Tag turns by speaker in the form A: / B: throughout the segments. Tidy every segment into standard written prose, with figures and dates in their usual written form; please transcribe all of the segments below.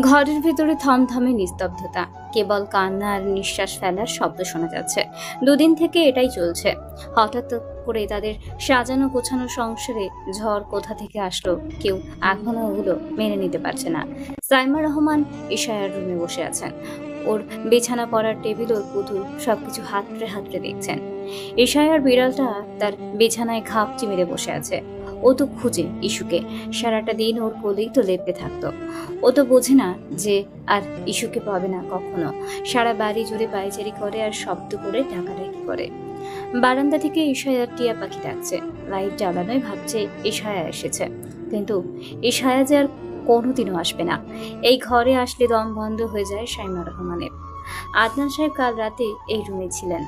A: ঘরের ভেতরে থমথমে নিস্তব্ধতা, কেবল কান্না আর নিঃশ্বাস ফেলার শব্দ শোনা যাচ্ছে। দুদিন থেকে এটাই চলছে। হঠাৎ করে তাদের সাজানো গোছানো সংসারে ঝড় কোথা থেকে আসলো কেউ এখনো ওগুলো মেনে নিতে পারছে না। সাইমা রহমান ইশায়ার রুমে বসে আছেন। ওর বিছানা পড়ার টেবিল, ওর পুতুল সবকিছু হাতড়ে হাতড়ে দেখছেন। ইশায়ার বিড়ালটা তার বিছানায় ঘাপটি মেরে বসে আছে। ও তো খুঁজে ইস্যুকে, সারাটা দিন ওর কোলেই তো লেপে থাকতো। ও তো বোঝে না যে আর ইস্যুকে পাবে না কখনো। সারা বাড়ি জুড়ে পায়চারি করে আর শব্দ করে ডাকাডাকি করে। বারান্দা থেকে ইশায়ার টিয়া পাখি ডাকছে। লাইট জ্বালানোয় ভাবছে ইশায়া এসেছে, কিন্তু ইশায়া যে আর কোনোদিনও আসবে না। এই ঘরে আসলে দম বন্ধ হয়ে যায় সাইমা রহমানের। আদনান সাহেব কাল রাতে এই রুমে ছিলেন।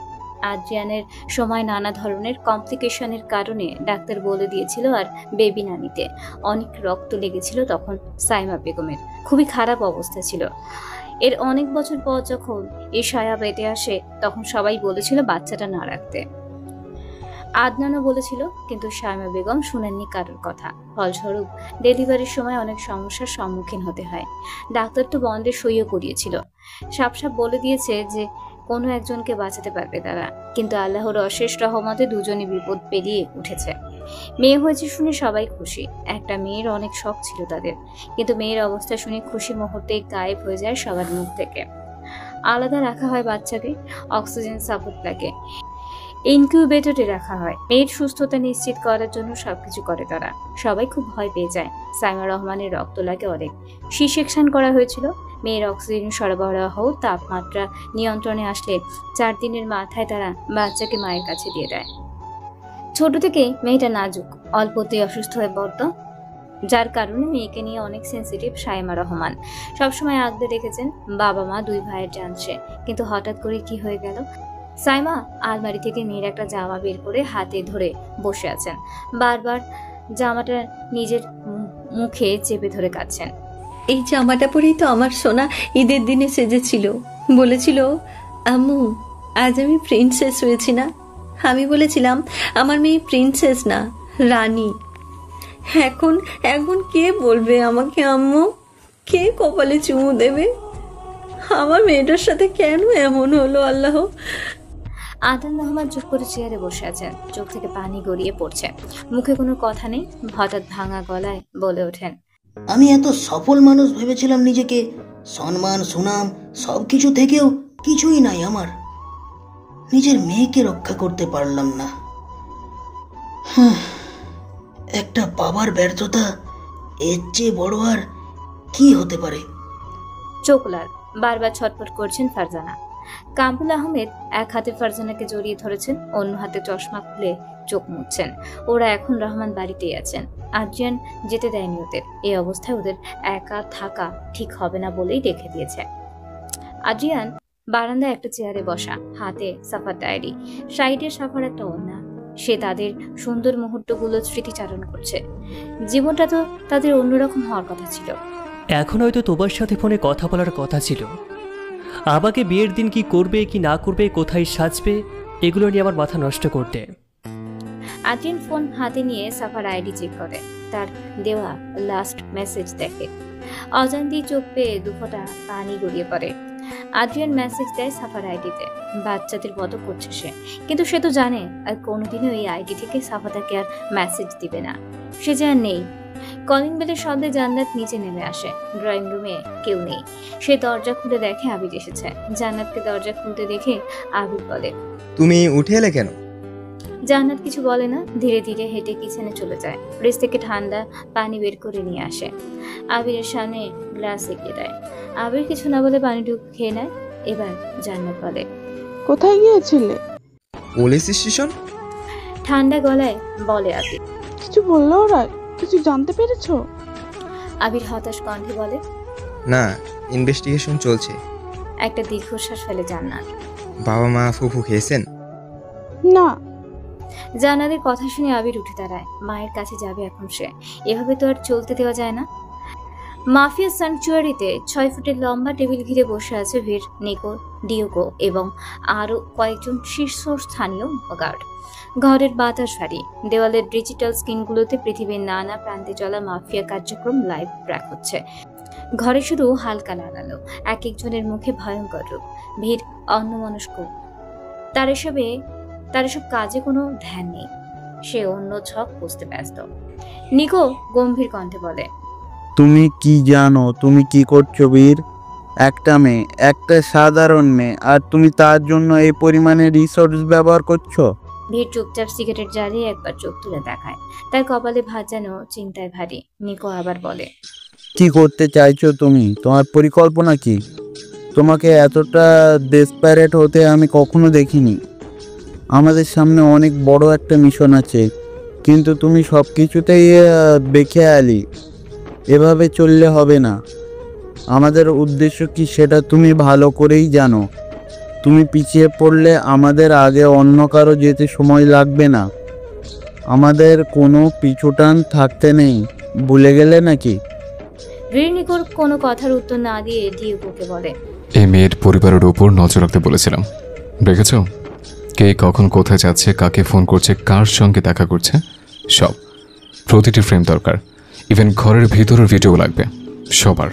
A: আদ্রিয়ানের সময় নানা ধরনের কমপ্লিকেশনের কারণে ডাক্তার বলে দিয়েছিল আর বেবি না নিতে। অনেক রক্ত লেগেছিল তখন সাইমা বেগমের, খুবই খারাপ অবস্থা ছিল। এর অনেক বছর পর যখন ইশায়া পেটে আসে তখন সবাই বলেছিল বাচ্চাটা না রাখতে। আদনানও বলেছিল, কিন্তু সাইমা বেগম শুনেননি কারোর কথা। ফলস্বরূপ ডেলিভারির সময় অনেক সমস্যার সম্মুখীন হতে হয়। ডাক্তার তো বন্ধের সইও করিয়েছিল, সাপ বলে দিয়েছে যে কোনো একজনকে বাঁচাতে পারবে তারা, কিন্তু আল্লাহর অশেষ রহমতে দুজনই বিপদ পেরিয়ে উঠেছে। মেয়ে হয়েছে শুনে সবাই খুশি। একটা মেয়ের অনেক শখ ছিল তাদের, কিন্তু মেয়ের অবস্থা শুনে খুশির মুহূর্তে গায়েব হয়ে যায় সবার মুখ থেকে। আলাদা রাখা হয় বাচ্চাকে, অক্সিজেন সাপোর্ট লাগে, ইনকিউবেটরে রাখা হয়। মেয়ের সুস্থতা নিশ্চিত করার জন্য সবকিছু করে তারা। সবাই খুব ভয় পেয়ে যায়। সাইমা রহমানের রক্ত লাগে অনেক। সি সেকশন করা হয়েছিল। মেয়ের অক্সিজেন সরবরাহ তাপমাত্রা নিয়ন্ত্রণে আসলে 4 দিনের মাথায় তারা বাচ্চাকে মায়ের কাছে দিয়ে দেয়। ছোট থেকে মেয়েটা নাজুক, অল্পতেই অসুস্থ হয়ে পড়ত, যার কারণে মেয়েকে নিয়ে অনেক সেন্সিটিভ সাইমা রহমান। সবসময় আগলে রেখেছেন বাবা মা 2 ভাইয়ের জানছে। কিন্তু হঠাৎ করে কি হয়ে গেল? সাইমা আলমারি থেকে মেয়ের একটা জামা বের করে হাতে ধরে বসে আছেন। বারবার জামাটা নিজের মুখে চেপে ধরে কাঁদছেন।
B: এই জামাটা পরেই তো আমার সোনা ঈদের দিনে সেজেছিল। বলেছিল, আম্মু আজ আমি প্রিন্সেস হয়েছি না? আমি বলেছিলাম আমার মেয়ে প্রিন্সেস না, রানী। এখন এখন কে বলবে আমাকে আম্মু? কে কপালে চুমু দেবে? আমার মেয়েটার সাথে কেন এমন হলো আল্লাহ?
A: আদনান রহমান চুপ করে চেয়ারে বসে আছেন। চোখ থেকে পানি গড়িয়ে পড়ছে, মুখে কোনো কথা নেই। হঠাৎ ভাঙা গলায় বলে ওঠেন,
C: আমি এত সফল মানুষ ভেবেছিলাম নিজেকে, সম্মান সুনাম সবকিছু থেকেও কিছুই নাই আমার। নিজের মেয়েকে রক্ষা করতে পারলাম না। একটা বাবার ব্যর্থতা এর চেয়ে বড় আর কি হতে পারে?
A: চোখ লাল, বারবার ছটফট করছেন ফারজানা। কামরুল আহমেদ এক হাতে ফারজানাকে জড়িয়ে ধরেছেন, অন্য হাতে চশমা খুলে চোখ মুছছেন। ওরা এখন রহমান বাড়িতেই আছেন। আদ্রিয়ান যেতে দেয়নি ওদের। এই অবস্থায় ওদের একা থাকা ঠিক হবে না বলেই রেখে দিয়েছে। আদ্রিয়ান বারান্দায় একটা চেয়ারে বসা, হাতে সাফার ডায়েরি, সাইডে সাফার একটা ওড়না। সে তাদের সুন্দর মুহূর্তগুলো স্মৃতিচারণ করছে। জীবনটা তো তাদের অন্যরকম হওয়ার কথা ছিল।
D: এখন হয়তো তোমার সাথে ফোনে কথা বলার কথা ছিল। আমাকে বিয়ের দিন কি করবে কি না করবে, কোথায় সাজবে, এগুলো নিয়ে আমার মাথা নষ্ট করতে।
A: আদ্রিয়ান ফোন হাতে নিয়ে সাফার আইডি চেক করে, তার দেওয়া লাস্ট মেসেজ দেখে। অজান্তেই চোখ পেয়ে 2 ফোঁটা পানি গড়িয়ে পড়ে। আদ্রিয়ান মেসেজ দেয় সাফার আইডিতে। বাচ্চাদের মতো করছে সে, কিন্তু সে তো জানে আর কোনোদিনও এই আইডি থেকে সাফা তাকে আর মেসেজ দিবে না। সে যে আর নেই। কলিং বেলের শব্দে জান্নাত নিচে নেমে আসে। ড্রয়িং রুমে কেউ নেই। সে দরজা খুলে দেখে আবির এসেছে। জান্নাতকে দরজা খুলতে দেখে আবির বলে,
E: তুমি উঠে এলে কেন?
A: জান্নাত কিছু বলে না, ধীরে ধীরে হেঁটে কিচেনে চলে যায়। ফ্রিজ থেকে ঠান্ডা পানি বের করে নিয়ে আসে, আবিরের সামনে গ্লাস এগিয়ে দেয়। আবির কিছু না বলে পানিটুকু খেয়ে নেয়। এবার জান্নাত বলে,
F: কোথায় গিয়েছিলে?
E: Police station.
A: ঠান্ডা গলায় বলে আবির।
F: কিছু বললো ওরা? কিছু জানতে পেরেছো?
A: আবির হতাশ কণ্ঠে বলে,
E: না, ইনভেস্টিগেশন চলছে।
A: একটা দীর্ঘশ্বাস ফেলে জান্নাত।
E: বাবা মা ফুফু খেয়েছেন?
F: না।
A: জান্নাতের কথা শুনে আবির উঠে দাঁড়ায়। মায়ের কাছে যাবে এখন সে। এভাবে তো আর চলতে দেওয়া যায় না। মাফিয়া স্যাংচুয়ারিতে 6 ফুটের লম্বা টেবিল ঘিরে বসে আছে ভীর, নিকো, ডিওগো এবং আরও কয়েকজন শীর্ষস্থানীয় গার্ড। ঘরের বাতাস ভারী। দেওয়ালের ডিজিটাল স্ক্রিনগুলোতে পৃথিবীর নানা প্রান্তে চলা মাফিয়া কার্যক্রম লাইভ ট্র্যাক হচ্ছে। ঘরে শুধু হালকা লাগালো, এক একজনের মুখে ভয়ঙ্কর রূপ। ভিড় অন্যমনস্ক, তার এসব কাজে কোনো ধ্যান নেই। সে অন্য ছক বুঝতে ব্যস্ত। নিকো গম্ভীর কণ্ঠে বলে,
G: তুমি কি জানো তুমি কি করছো বীর? একটা মেয়ে, একটা সাধারণ মেয়ে, আর তুমি তার জন্য এই পরিমাণে রিসোর্স ব্যবহার করছো?
A: ভিড় চুপচাপ সিগারেট জ্বালিয়ে একবার চোখ তুলে দেখায়। তার কপালে ভাঁজ যেন চিন্তায় ভারী। নিকো আবার বলে,
G: কি করতে চাইছো তুমি? তোমার পরিকল্পনা কি? তোমাকে এতটা ডেসপারেট হতে আমি কখনো দেখিনি। আমাদের সামনে অনেক বড় একটা মিশন আছে, কিন্তু তুমি সব কিছুতেই বেখেয়ালি। এভাবে চললে হবে না। আমাদের উদ্দেশ্য কি সেটা তুমি ভালো করেই জানো। তুমি পিছিয়ে পড়লে আমাদের আগে অন্য কারো যেতে সময় লাগবে না। আমাদের কোনো পিছুটান থাকতে নেই, ভুলে গেলে নাকি?
A: ভিড় নিকোর কোনো কথার উত্তর না দিয়ে ডিয়েগোকে বলে,
H: এই মেয়ের পরিবারের উপর নজর রাখতে বলেছিলাম, দেখেছ? কে কখন কোথায় যাচ্ছে, কাকে ফোন করছে, কার সঙ্গে দেখা করছে, সব। প্রতিটি ফ্রেম দরকার। ইভেন ঘরের ভিতরের ভিডিও লাগবে। সবার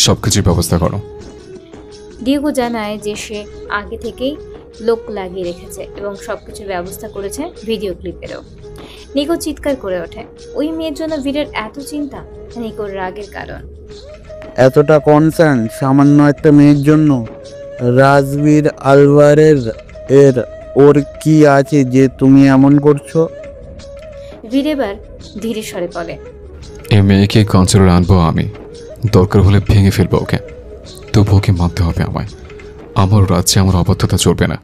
H: সব কিছুর ব্যবস্থা করো।
A: ডিয়েগো জানায় যে সে আগে থেকেই লোক লাগিয়ে রেখেছে এবং সবকিছুর ব্যবস্থা করেছে, ভিডিও ক্লিপেরও। নিকো চিৎকার করে ওঠে। ওই মেয়ের জন্য ভিড়ের এত চিন্তা? নিকোর রাগের কারণ।
G: এতটা কনসার্ন সামান্য একটা মেয়ের জন্য? রাজবীর আলভারের ওর কি আছে যে তুমি এমন করছো?
A: ভিড় এবার ধীরে স্বরে বলে,
H: এই মেয়েকে কন্ট্রোলে আনবো আমি। দরকার হলে ভেঙে ফেলবো ওকে। তবু ওকে মানতে হবে আমায়। আমার রাজ্যে আমার অবাধ্যতা চলবে না।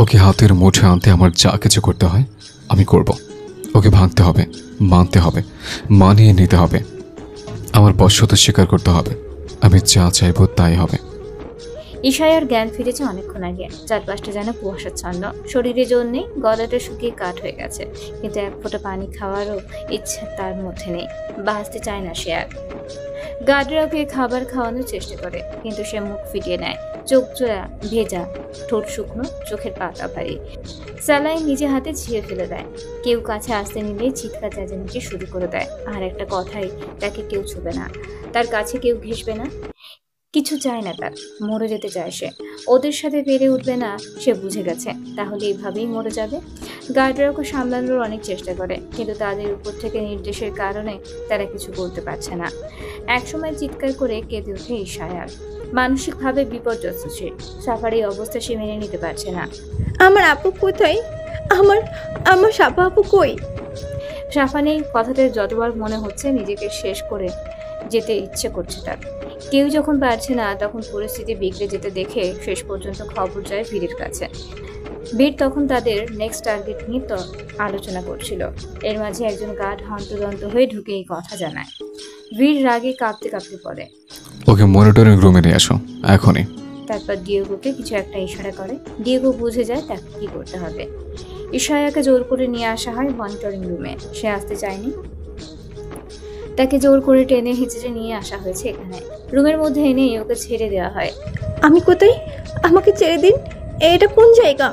H: ওকে হাতের মুঠে আনতে আমার যা কিছু করতে হয় আমি করব। ওকে ভাঙতে হবে, মানতে হবে, মানিয়ে নিতে হবে। আমার বশ্যতা স্বীকার করতে হবে। আমি যা চাইবো তাই হবে।
A: ঈশায়ার জ্ঞান ফিরেছে অনেকক্ষণ আগে। চারপাশটা যেন কুয়াশাচ্ছন্ন। শরীরে জোর নেই, গলাটা শুকিয়ে কাঠ হয়ে গেছে, কিন্তু এক ফোঁটা পানি খাওয়ারও ইচ্ছা তার মধ্যে নেই। বাঁচতে চায় না সে আর। গার্ডরা ওকে খাবার খাওয়ানোর চেষ্টা করে, কিন্তু সে মুখ ফিরিয়ে নেয়। চোখ জোড়া ভেজা, ঠোঁট শুকনো, চোখের পাতা ভারী। স্যালাইন নিজে হাতে ছিঁড়ে ফেলে দেয়। কেউ কাছে আসতে নিলেই চিৎকার চেঁচামেচি শুরু করে দেয়। আর একটা কথাই, তাকে কেউ ছুবে না, তার কাছে কেউ ঘেঁষবে না, কিছু চায় না তার। মরে যেতে চায় সে। ওদের সাথে পেরে উঠবে না সে বুঝে গেছে, তাহলে এইভাবেই মরে যাবে। গার্ডরা ওকে সামলানোর অনেক চেষ্টা করে, কিন্তু তাদের উপর থেকে নির্দেশের কারণে তারা কিছু করতে পারছে না। একসময় চিৎকার করে কেঁদে ওঠে ঈশায়ার। মানসিকভাবে বিপর্যস্ত সে। সাফার এই অবস্থা সে মেনে নিতে পারছে না।
B: আমার আপু কোথায়? আমার সাপা আপু কই?
A: সাফানের কথাতে যতবার মনে হচ্ছে নিজেকে শেষ করে যেতে ইচ্ছে করছে তার। কেউ যখন পারছে না, তখন পরিস্থিতি বিগড়ে যেতে দেখে শেষ পর্যন্ত খবর যায় ভিড়ের কাছে। ভিড় তখন তাদের নেক্সট টার্গেট নিয়ে আলোচনা করছিল। এর মাঝে একজন গার্ড হন্তদন্ত হয়ে ঢুকে এই কথা জানায়। ভিড় রাগে কাঁপতে কাঁপতে বলে,
H: ওকে মনিটরিং রুমে নিয়ে আসো এখনই।
A: তারপর ডিয়েগোকে কিছু একটা ইশারা করে। ডিয়েগো বুঝে যায় তাকে কি করতে হবে। ঈশায়াকে জোর করে নিয়ে আসা হয় মনিটরিং রুমে। সে আসতে চায়নি, তাকে জোর করে টেনে হিঁচড়ে নিয়ে আসা হয়েছে এখানে। রুমের মধ্যে এনে ওকে ছেড়ে দেওয়া হয়।
B: আমি কোথায়? আমাকে ছেড়ে দিন। এটা কোন জায়গা?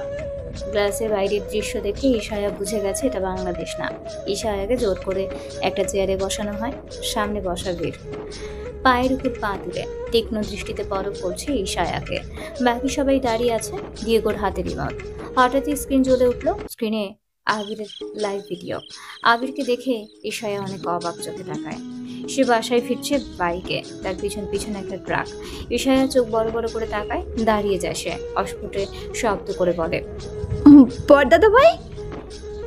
A: গ্লাসের বাইরের দৃশ্য দেখে ঈশায়া বুঝে গেছে এটা বাংলাদেশ না। ঈশায়াকে জোর করে একটা চেয়ারে বসানো হয়। সামনে বসা ভিড়। পায়ের উপর পা তুলে তীক্ষ্ণ দৃষ্টিতে পরখ করছে ঈশায়াকে। বাকি সবাই দাঁড়িয়ে আছে। ডিয়েগোর হাতে রিমোট। হঠাৎই স্ক্রিন জ্বলে উঠল। স্ক্রিনে আবিরের লাইভ ভিডিও। আবিরকে দেখে ঈশায়া অনেক অবাক চোখে তাকায়। সে বাসায় ফিরছে বাইকে, তার পিছন পিছনে একটা ট্রাক। ঈশায়া চোখ বড় বড় করে তাকায়। দাঁড়িয়ে যায় সে। অস্ফুটে শব্দ করে বলে,
B: বড়দাদা ভাই।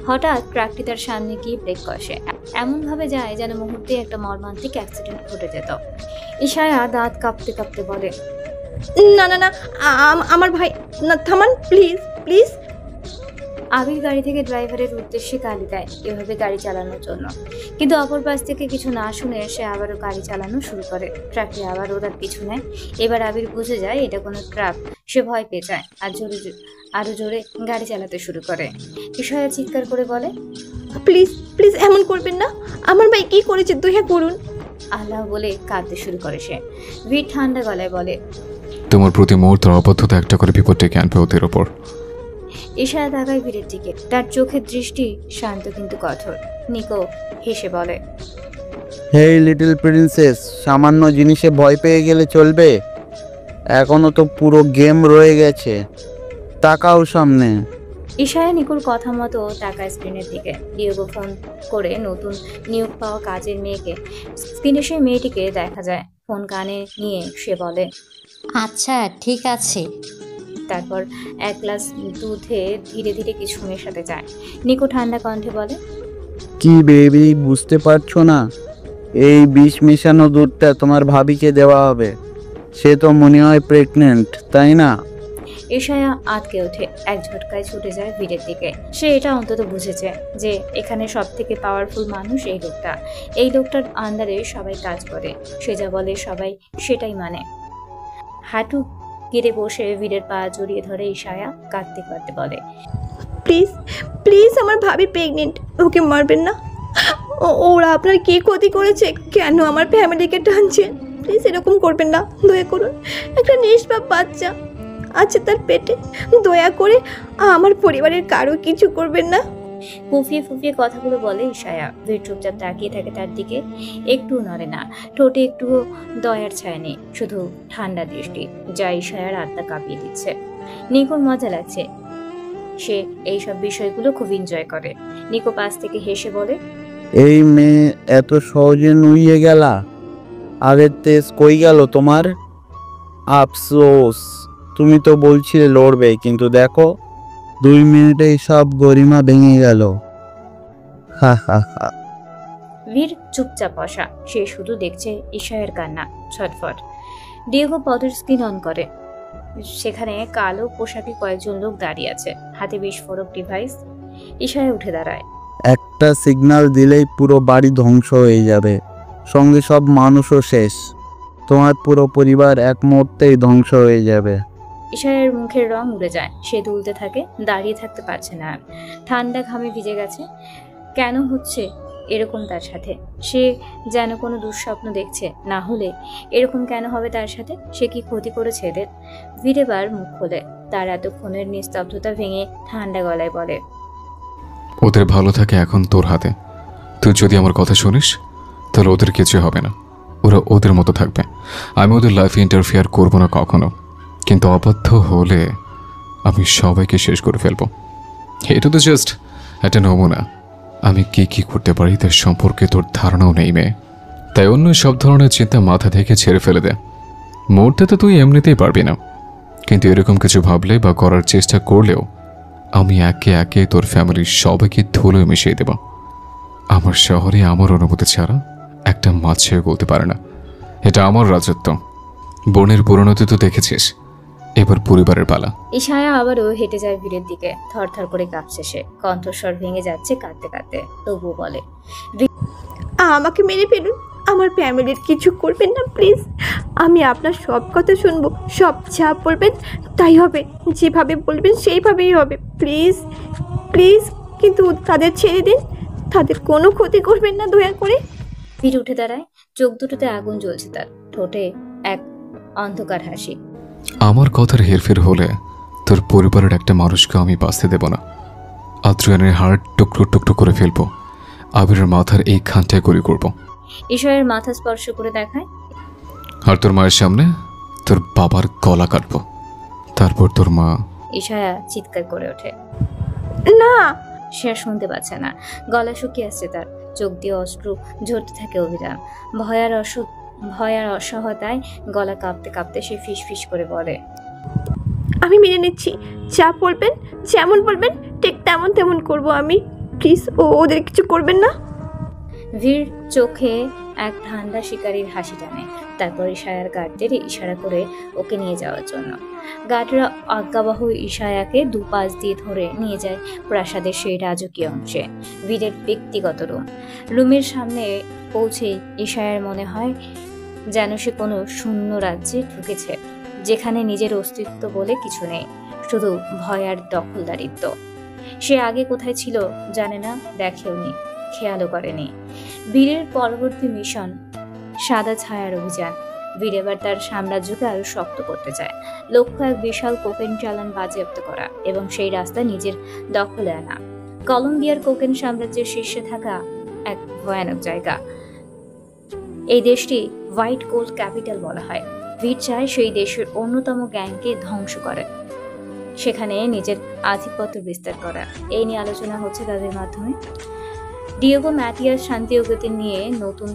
A: হঠাৎ ট্রাকটি তার সামনে গিয়ে ব্রেক কষে। এমনভাবে যায় যেন মুহূর্তে একটা মর্মান্তিক অ্যাক্সিডেন্ট ঘটে যেত। ঈশায়া দাঁত কাঁপতে কাঁপতে বলে,
B: না না না, আমার ভাই না, থামান প্লিজ প্লিজ।
A: আবির গাড়ি থেকে ড্রাইভারের উদ্দেশ্যে গালি দেয় এভাবে গাড়ি চালানোর জন্য, কিন্তু অপর পাশ থেকে কিছু না শুনে সে আবারও গাড়ি চালানো শুরু করে। ট্রাকটি আবারও তার পিছু নেয়। এবার আবির বুঝে যায় এটা কোনো ট্রাক। সে ভয় পেয়ে যায় আর আরো জোরে গাড়ি চালাতে শুরু করে। ঈশায়া চিৎকার করে বলে,
B: প্লিজ প্লিজ এমন করবেন না। আমার ভাই কি করেছে দয়া করুন।
A: আল্লাহ বলে কাঁদতে শুরু করে সে। ভিড় ঠান্ডা গলায় বলে,
H: তোমার প্রতি মুহূর্তের অবদ্ধতা একটা করে বিপদ ডেকে আনবে ওদের ওপর।
A: ঈশায়া তাকায় ভিড়ের দিকে। তার চোখের দৃষ্টি শান্ত কিন্তু কঠোর। নিকো হেসে বলে,
G: হেই লিটল প্রিন্সেস, সামান্য জিনিসে ভয় পেয়ে গেলে চলবে? এখনো তো পুরো গেম রয়ে গেছে। তাকাও সামনে।
A: ইশায়া নিকুর কথা মতো টাকা স্ক্রিনের দিকে। ডিয়েগো ফোন করে নতুন নিয়োগ পাওয়া কাজের মেয়েকে। স্ক্রিনে সেই মেয়েটিকে দেখা যায়। ফোন কানে নিয়ে সে বলে,
I: আচ্ছা ঠিক আছে।
A: তারপর এক গ্লাস দুধে ধীরে ধীরে কিছু মেশাতে যায়। নিকু ঠান্ডা কণ্ঠে বলে,
G: কি বেবি, বুঝতে পারছো না? এই বিষ মেশানো দুধটা তোমার ভাবিকে দেওয়া হবে। সে তো মনে হয় প্রেগনেন্ট, তাই না?
A: ইশায়া আটকে ওঠে। এক ঝটকায় ছুটে যায় ভিড়ের দিকে। সে এটা অন্তত বুঝেছে যে এখানে সব থেকে পাওয়ারফুল মানুষ এই লোকটা। এই লোকটার আন্ডারে সবাই কাজ করে। সে যা বলে সবাই সেটাই মানে। হাঁটু গেড়ে বসে ভিড়ের পা জড়িয়ে ধরে ইশায়া কাঁদতে কাঁদতে বলে,
B: প্লিজ প্লিজ, আমার ভাবি প্রেগনেন্ট, ওকে মারবেন না। ওরা আপনার কি ক্ষতি করেছে? কেন আমার ফ্যামিলিকে টানছেন? প্লিজ এরকম করবেন না, দয়া করুন। একটা নিষ্পাপ বাচ্চা আছে তার পেটে, দয়া করে আমার পরিবারের কারো কিছু করবেন না।
A: ফুফিয়ে ফুফিয়ে কথাগুলো বলে ইশায়া। ভিড় চুপচাপ তাকিয়ে থাকে তার দিকে, একটু নড়ে না, ঠোঁটে একটুও দয়ার ছায়া নেই, শুধু ঠান্ডা দৃষ্টি যা ইশায়ার আত্মা কাঁপিয়ে দিচ্ছে। নিকুর মজা লাগছে, সে এইসব বিষয়গুলো খুব এনজয় করে। নিকো পাশ থেকে হেসে বলে,
G: এই মেয়ে এত সহজে নুইয়ে গেলা? আগের তেজ কই গেল তোমার? আফসোস, তুমি তো বলছিলে লড়বে, কিন্তু দেখো 2 মিনিটেই সব গরিমা ভেঙে গেল। হা হা হা।
A: ভিড় চুপচাপ বসা, সে শুধু দেখছে ইশায়ের কান্না, ছটফট। ডিয়েগো পদের স্ক্রিন অন করে। সেখানে কালো পোশাকে কয়েকজন লোক দাঁড়িয়ে আছে, হাতে বিস্ফোরক ডিভাইস। ইশায়া উঠে দাঁড়ায়।
G: একটা সিগন্যাল দিলেই পুরো বাড়ি ধ্বংস হয়ে যাবে, সঙ্গে সব মানুষও শেষ। তোমার পুরো পরিবার এক মুহূর্তেই ধ্বংস হয়ে যাবে।
A: ইশায়ের মুখের রং উড়ে যায়, সে দুলতে থাকে, দাঁড়িয়ে থাকতে পারছে না আর। ঠান্ডা ঘামে ভিজে গেছে। কেন হচ্ছে এরকম তার সাথে? সে যেন কোনো দুঃস্বপ্ন দেখছে, না হলে এরকম কেন হবে তার সাথে? সে কি ক্ষতি করেছে এদের? ভিড়েবার মুখ খোলে, তার এতক্ষণের নিস্তব্ধতা ভেঙে ঠান্ডা গলায় বলে,
H: ওদের ভালো থাকে এখন তোর হাতে। তুই যদি আমার কথা শুনিস তাহলে ওদের কিছু হবে না, ওরা ওদের মতো থাকবে। আমি ওদের লাইফে ইন্টারফেয়ার করবো না কখনো, কিন্তু অবাধ্য হলে আমি সবাইকে শেষ করে ফেলবো। এটা তো জাস্ট একটা নমুনা। আমি কি করতে পারি তার সম্পর্কে তোর ধারণাও নেই মেয়ে। তাই অন্য সব ধরনের চিন্তা মাথা থেকে ছেড়ে ফেলে দে। মরতে তো তুই এমনিতেই পারবি না, কিন্তু এরকম কিছু ভাবলে বা করার চেষ্টা করলেও আমি একে একে তোর ফ্যামিলির সবাইকে ধুলোয় মিশিয়ে দেব। আমার শহরে আমার অনুমতি ছাড়া একটা মাছেও গলতে পারে না। এটা আমার রাজত্ব। বনের পুরনোতে তো দেখেছিস, এবার পরিবারের পালা।
A: ইশায়া আবারও হেঁটে যায় ভিড়ের দিকে। থরথর করে কাঁপছে সে, কণ্ঠস্বর ভেঙে যাচ্ছে কাঁদতে কাঁদতে। তবুও বলে,
B: আমাকে মেরে ফেলুন, আমার ফ্যামিলির কিছু করবেন না প্লিজ। আমি আপনার সব কথা শুনবো, সব যা বলবেন তাই হবে, যেভাবে বলবেন সেইভাবেই হবে। প্লিজ প্লিজ, কিন্তু তাদের ছেড়ে দিন, তাদের কোনো ক্ষতি করবেন না দয়া করে।
A: ভিড় উঠে দাঁড়ায়, চোখ দুটোতে আগুন জ্বলছে তার, ঠোঁটে এক অন্ধকার হাসি।
H: আমার কথার হেরফের হলে তোর পরিবারের একটা মানুষকে আমি বাঁচতে দেব না। আদ্রিয়ানের হাড় টুকরো টুকরো করে ফেলবো, আবিরের মাথার এই খানটায় গুলি করবো।
A: ঈশ্বরের মাথা স্পর্শ করে দেখায়,
H: আর তোর মায়ের সামনে তোর বাবার গলা কাটবো, তারপর তোর মা।
A: ইশায়া চিৎকার করে ওঠে।
B: না,
A: সে আর শুনতে পাচ্ছে না, গলা শুকিয়ে আসছে তার, চোখ দিয়ে অশ্রু ঝরতে থাকে অভিযান। ভয় আর অসহায়তায় গলা কাঁপতে কাঁপতে সে ফিস ফিস করে বলে,
B: আমি মেনে নিচ্ছি, যা বলবেন যেমন বলবেন ঠিক তেমন তেমন করব আমি। প্লিজ ওদের কিছু করবেন না।
A: ভিড় চোখে এক ঠান্ডা শিকারীর হাসি টানে, তারপর ইশায়ার গার্ডদের ইশারা করে ওকে নিয়ে যাওয়ার জন্য। গার্ডরা আজ্ঞাবহ ইশায়াকে দুপাশ দিয়ে ধরে নিয়ে যায় প্রাসাদের সেই রাজকীয় অংশে, ভিড়ের ব্যক্তিগত রুমের সামনে পৌঁছে ইশায়ার মনে হয় যেন সে কোনো শূন্য রাজ্যে ঢুকেছে, যেখানে নিজের অস্তিত্ব বলে কিছু নেই, শুধু ভয় আর দখলদারিত্ব। সে আগে কোথায় ছিল জানে না, দেখেওনি, খেয়ালও করেনি। বীরের পরবর্তী মিশন সাদা ছায়ার অভিযান। বীর এবার তার সাম্রাজ্যকে আরো শক্ত করতে চায়। লক্ষ্য এক বিশাল কোকেন চালান বাজেয়াপ্ত করা এবং সেই রাস্তা নিজের দখলে আনা। কলম্বিয়ার কোকেন সাম্রাজ্যের শীর্ষে থাকা এক ভয়ানক জায়গা, এই দেশটি হোয়াইট গোল্ড ক্যাপিটাল বলা হয়। ভিড় চায় সেই দেশের অন্যতম গ্যাংকে ধ্বংস করে, সেখানে নিজের আধিপত্য বিস্তার করা। এই নিয়ে আলোচনা হচ্ছে তাদের মাধ্যমে। ডিয়েগো ম্যাটিয়াস শান্তিয়োগতি নিয়ে নতুন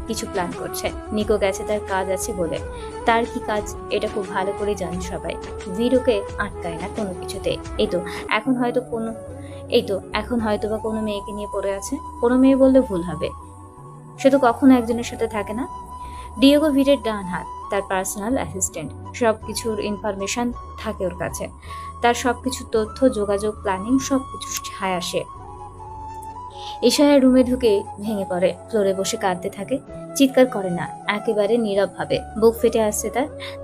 A: কিছু প্ল্যান করছে। নিকো গেছে তার কাজ আছে বলে। তার কি কাজ এটা খুব ভালো করে জানে সবাই। ভিড়োকে আটকায় না কোনো কিছুতে। এখন হয়তো বা কোনো মেয়েকে নিয়ে পড়ে আছে। কোনো মেয়ে বললে ভুল হবে, সে তো কখনো একজনের সাথে থাকে না। ডিয়েগো ভিড়ের ডান হাত, তার পার্সোনাল অ্যাসিস্ট্যান্ট। সবকিছুর ইনফরমেশন থাকে ওর কাছে। তার সবকিছু তথ্য, যোগাযোগ, প্ল্যানিং সবকিছু ছায় আসে। ইশায়া রুমে ঢুকে ভেঙে পড়ে, ফ্লোরে বসে কাঁদতে থাকে। চিৎকার করে না, একেবারে নীরব ভাবে। বুক ফেটে আসছে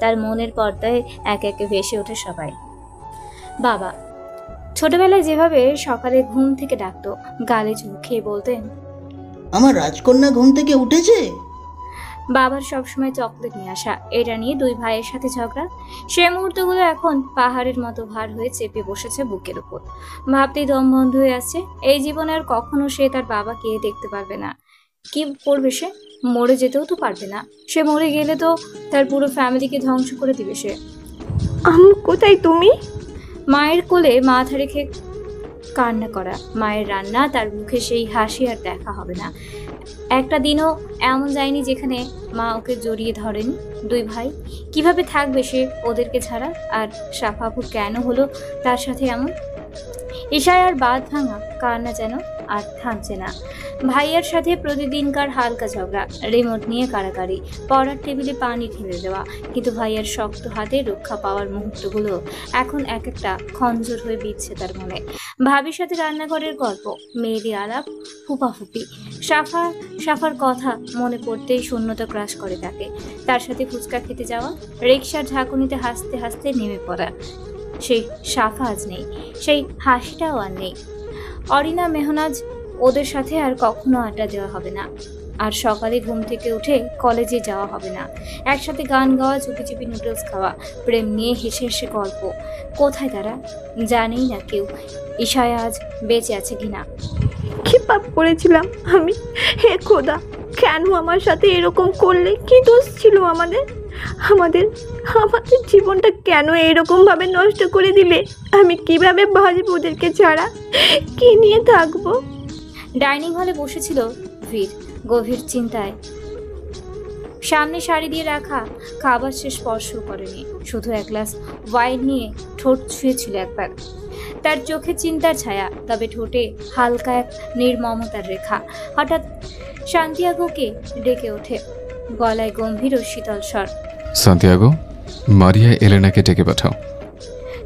A: তার মনের পর্দায় একে একে ভেসে ওঠে সবাই। বাবা ছোটবেলায় যেভাবে সকালে ঘুম থেকে ডাকতো, গালে চুমু খেয়ে বলতেন,
C: আমার রাজকন্যা ঘুম থেকে উঠেছে।
A: বাবার সবসময় চকলেট নিয়ে আসা, এটা নিয়ে দুই ভাইয়ের সাথে ঝগড়া। সে মুহূর্তগুলো এখন পাহাড়ের মতো ভার হয়ে চেপে বসেছে বুকের উপর। ভাবতেই দম বন্ধ হয়ে আসছে। এই জীবনে আর কখনো সে তার বাবাকে দেখতে পারবে না। কি করবে সে? মরে যেতেও তো পারবে না। সে মরে গেলে তো তার পুরো ফ্যামিলিকে ধ্বংস করে দিবে সে।
B: আম্মু কোথায় তুমি?
A: মায়ের কোলে মাথা রেখে কান্না করা। মায়ের রান্না, তার মুখে সেই হাসি আর দেখা হবে না। একটা দিনও এমন যায়নি যেখানে মা ওকে জড়িয়ে ধরেনি। দুই ভাই কিভাবে থাকবে সে ওদেরকে ছাড়া? আর সাফাপু কেন হলো তার সাথে এমন? ইশায়ার বাঁধ ভাঙা কান্না যেন আর থামছে না। ভাইয়ার সাথে প্রতিদিনকার হালকা ঝগড়া, রিমোট নিয়ে কাড়াকাড়ি, পড়ার টেবিলে পানি ঢেলে দেওয়া। কিন্তু ভাইয়ার শক্ত হাতে রক্ষা পাওয়ার মুহূর্তগুলো এখন এক একটা খঞ্জর হয়ে বিচ্ছে তার মনে। ভাবির সাথে রান্নাঘরের গল্প, মেয়েলি আলাপ, ফুপাফুপি। সাফার কথা মনে পড়তেই শূন্যতা ক্রাশ করে তাকে। তার সাথে ফুচকা খেতে যাওয়া, রিকশার ঝাঁকুনিতে হাসতে হাসতে নেমে পড়া। সেই সাফা আজ নেই, সেই হাসিটাও আর নেই। অরিনা, মেহনাজ, ওদের সাথে আর কখনো আড্ডা দেওয়া হবে না। আর সকালে ঘুম থেকে উঠে কলেজে যাওয়া হবে না। একসাথে গান গাওয়া, চুপি চুপি নুডলস খাওয়া, প্রেম নিয়ে হেসে হেসে গল্প। কোথায় তারা? জানেই না কেউ ইশায়া আজ বেঁচে আছে কিনা।
B: কি পাপ করেছিলাম আমি? হে খোদা, কেন আমার সাথে এরকম করলে? কি দোষ ছিল আমাদের? আমাদের জীবনটা কেন এরকম ভাবে নষ্ট করে দিলে? আমি কিভাবে বাঁচবো ওদেরকে ছাড়া? কি নিয়ে থাকবো?
A: ডাইনিং হলে বসেছিল ভিড়, গভীর চিন্তায়। সামনে সারি দিয়ে রাখা খাবার সে স্পর্শ করেনি, শুধু এক গ্লাস ওয়াইন নিয়ে ঠোঁট ছুঁয়েছিল একবার। তার চোখে চিন্তার ছায়া, তবে ঠোঁটে হালকা এক নির্মমতার রেখা। হঠাৎ সান্তিয়াগোকে ডেকে ওঠে, গলায় গম্ভীর ও শীতল স্বর।
H: সান্তিয়াগো, মারিয়া এলেনাকে ডেকে পাঠাও।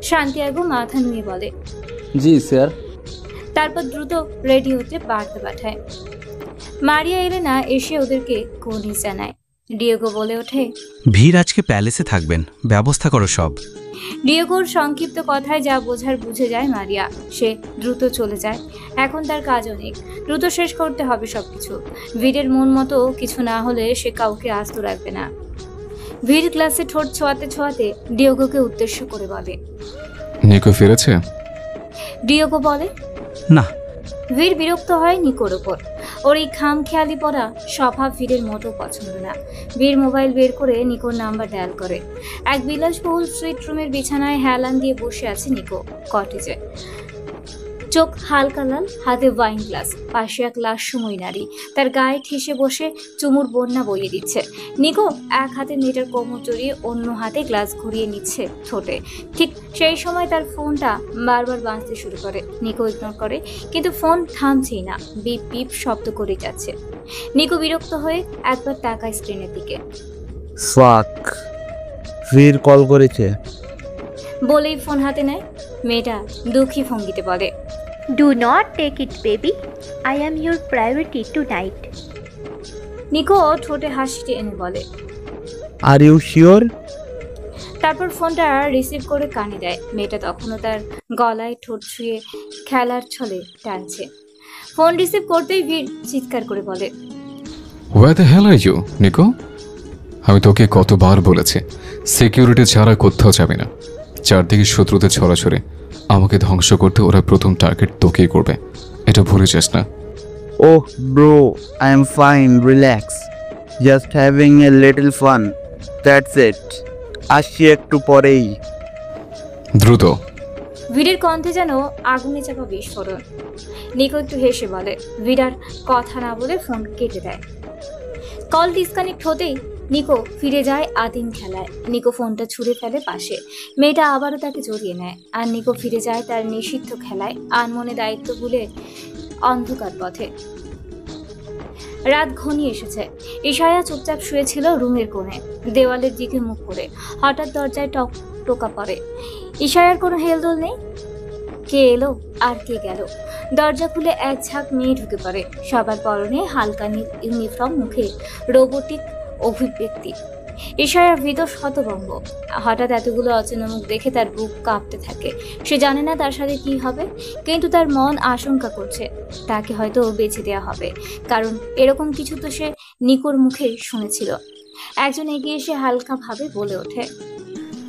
A: সান্তিয়াগো মাথা নুয়ে বলে,
G: জি স্যার।
A: তারপর দ্রুত রেডিওতে বার্তা পাঠায়। মারিয়া এলেনা এসে ওদেরকে কুর্নিশ জানায়। ডিয়েগো বলে ওঠে,
J: ভিড় আজকে প্যালেসে থাকবেন, ব্যবস্থা করো সব।
A: ডিয়েগোর সংক্ষিপ্ত কথায় যা বোঝার বুঝে যায় মারিয়া। সে দ্রুত চলে যায়। এখন তার কাজ অনেক, দ্রুত শেষ করতে হবে সবকিছু। ভিড়ের মন মতো কিছু না হলে সে কাউকে আস্ত রাখবে না। ভিড় ক্লাসে ঠোঁট ছোঁয়াতে ছোঁয়াতে ডিয়েগোকে উদ্দেশ্য করে বলে,
H: নিকো ফিরেছে?
A: ডিয়েগো বলে,
J: না।
A: ভিড় বিরক্ত হয় নিকোর ওপর। ওর এই খামখেয়ালি পড়া স্বভাব ভিড়ের মোটেও পছন্দ না। ভিড় মোবাইল বের করে নিকোর নাম্বার ডায়াল করে। এক বিলাসবহুল সুইট রুমের বিছানায় হেলান দিয়ে বসে আছে নিকো কটেজে। চোখ হালকা লাল, হাতে ওয়াইন গ্লাস, পাশে এক লাস্যময়ী নারী তার গায়ে ঠেসে বসে চুমুর বন্যা বইয়ে দিচ্ছে। নিকো এক হাতে মেয়েটার কোমর জড়িয়ে অন্য হাতে গ্লাস ঘুরিয়ে নিচ্ছে ঠোঁটে। ঠিক সেই সময় তার ফোনটা বারবার বাজতে শুরু করে। নিকো ইগনোর করে, কিন্তু ফোন থামছেই না, বিপ বিপ শব্দ করে যাচ্ছে। নিকো বিরক্ত হয়ে একবার তাকায় স্ক্রিনের দিকে।
G: ফাক, ফির কল করেছে
A: বলেই ফোন হাতে নেয়। মেয়েটা দুঃখী ভঙ্গিতে বলে,
K: Do not take it, baby. I am your priority tonight.
A: Nicco ঠোঁটে হাসিতে এনে বলে,
G: আর ইউ শিওর?
A: তারপর ফোনটা রিসিভ করে কানে দেয়। মেয়েটা তখনও তার গলায় ঠোঁট ছুঁয়ে খেলার ছলে টানছে। ফোন রিসিভ করতেই ভিড় চিৎকার করে বলে,
H: Where the hell are you, Nicco? আমি তোকে কতবার বলেছি সিকিউরিটি ছাড়া কোথাও যাবে না। চারদিকে শত্রুদের ছড়াছড়ি, আমাকে ধ্বংস করতে ওরা প্রথম টার্গেট তোকেই করবে, এটা ভুলে যাস না।
G: Oh bro, I am fine, relax. Just having a little fun, that's it. আসছি একটু পরেই।
H: দ্রুত।
A: ভিড়ের কণ্ঠে যেন আগুনে চাপা বিস্ফোরণ। নিকো একটু হেসে বলে। ভিড়ার কথা না বলে ফোন কেটে দেয়। কল ডিসকানেক্ট হতেই নিকো ফিরে যায় আদিম খেলায়। নিকো ফোনটা ছুঁড়ে ফেলে পাশে। মেয়েটা আবারও তাকে জড়িয়ে নেয় আর নিকো ফিরে যায় তার নিষিদ্ধ খেলায়, আনমনে দায়িত্ব ভুলে অন্ধকার পথে। রাত ঘনিয়ে এসেছে। ইশায়া চুপচাপ শুয়েছিল রুমের কোণে, দেওয়ালের দিকে মুখ করে। হঠাৎ দরজায় টক টোকা পড়ে। ইশায়ার কোনো হেলদোল নেই। কে এলো আর কে গেল? দরজা খুলে এক ঝাঁক মেয়ে ঢুকে পড়ে। সবার পরনে হালকা নীল ইউনিফর্ম, মুখে রোবোটিক অভিব্যক্তি। ইশায়ার ভিতর হতভম্ব। হঠাৎ এতগুলো অচেনা মুখ দেখে তার বুক কাঁপতে থাকে। সে জানে না তার সাথে কি হবে, কিন্তু তার মন আশঙ্কা করছে তাকে হয়তো বেঁচে দেওয়া হবে, কারণ এরকম কিছু তো সে নিকোর মুখে শুনেছিল। একজন এগিয়ে এসে হালকাভাবে বলে ওঠে,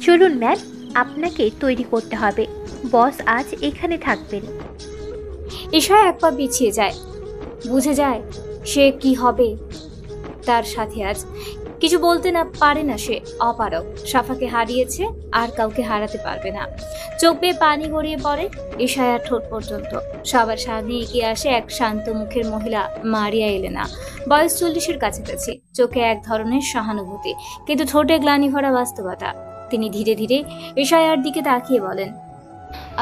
K: চলুন ম্যাম, আপনাকে তৈরি করতে হবে। বস আজ এখানে থাকবেন।
A: ইশায়া এক পা পিছিয়ে যায়। বুঝে যায় সে কি হবে তার সাথে আজ। কিছু বলতে না পারে না, সে অপারক। সাফাকে হারিয়েছে, আর কাউকে হারাতে পারবে না। চোখ বেয়ে পানি গড়িয়ে পড়ে ইশায়ার ঠোঁট পর্যন্ত। সবার সামনে এগিয়ে আসে এক শান্ত মুখের মহিলা, মারিয়া এলেনা। বয়স 40-এর কাছাকাছি। চোখে এক ধরনের সহানুভূতি, কিন্তু ঠোঁটে গ্লানি ভরা বাস্তবতা। তিনি ধীরে ধীরে ইশায়ার দিকে তাকিয়ে বলেন,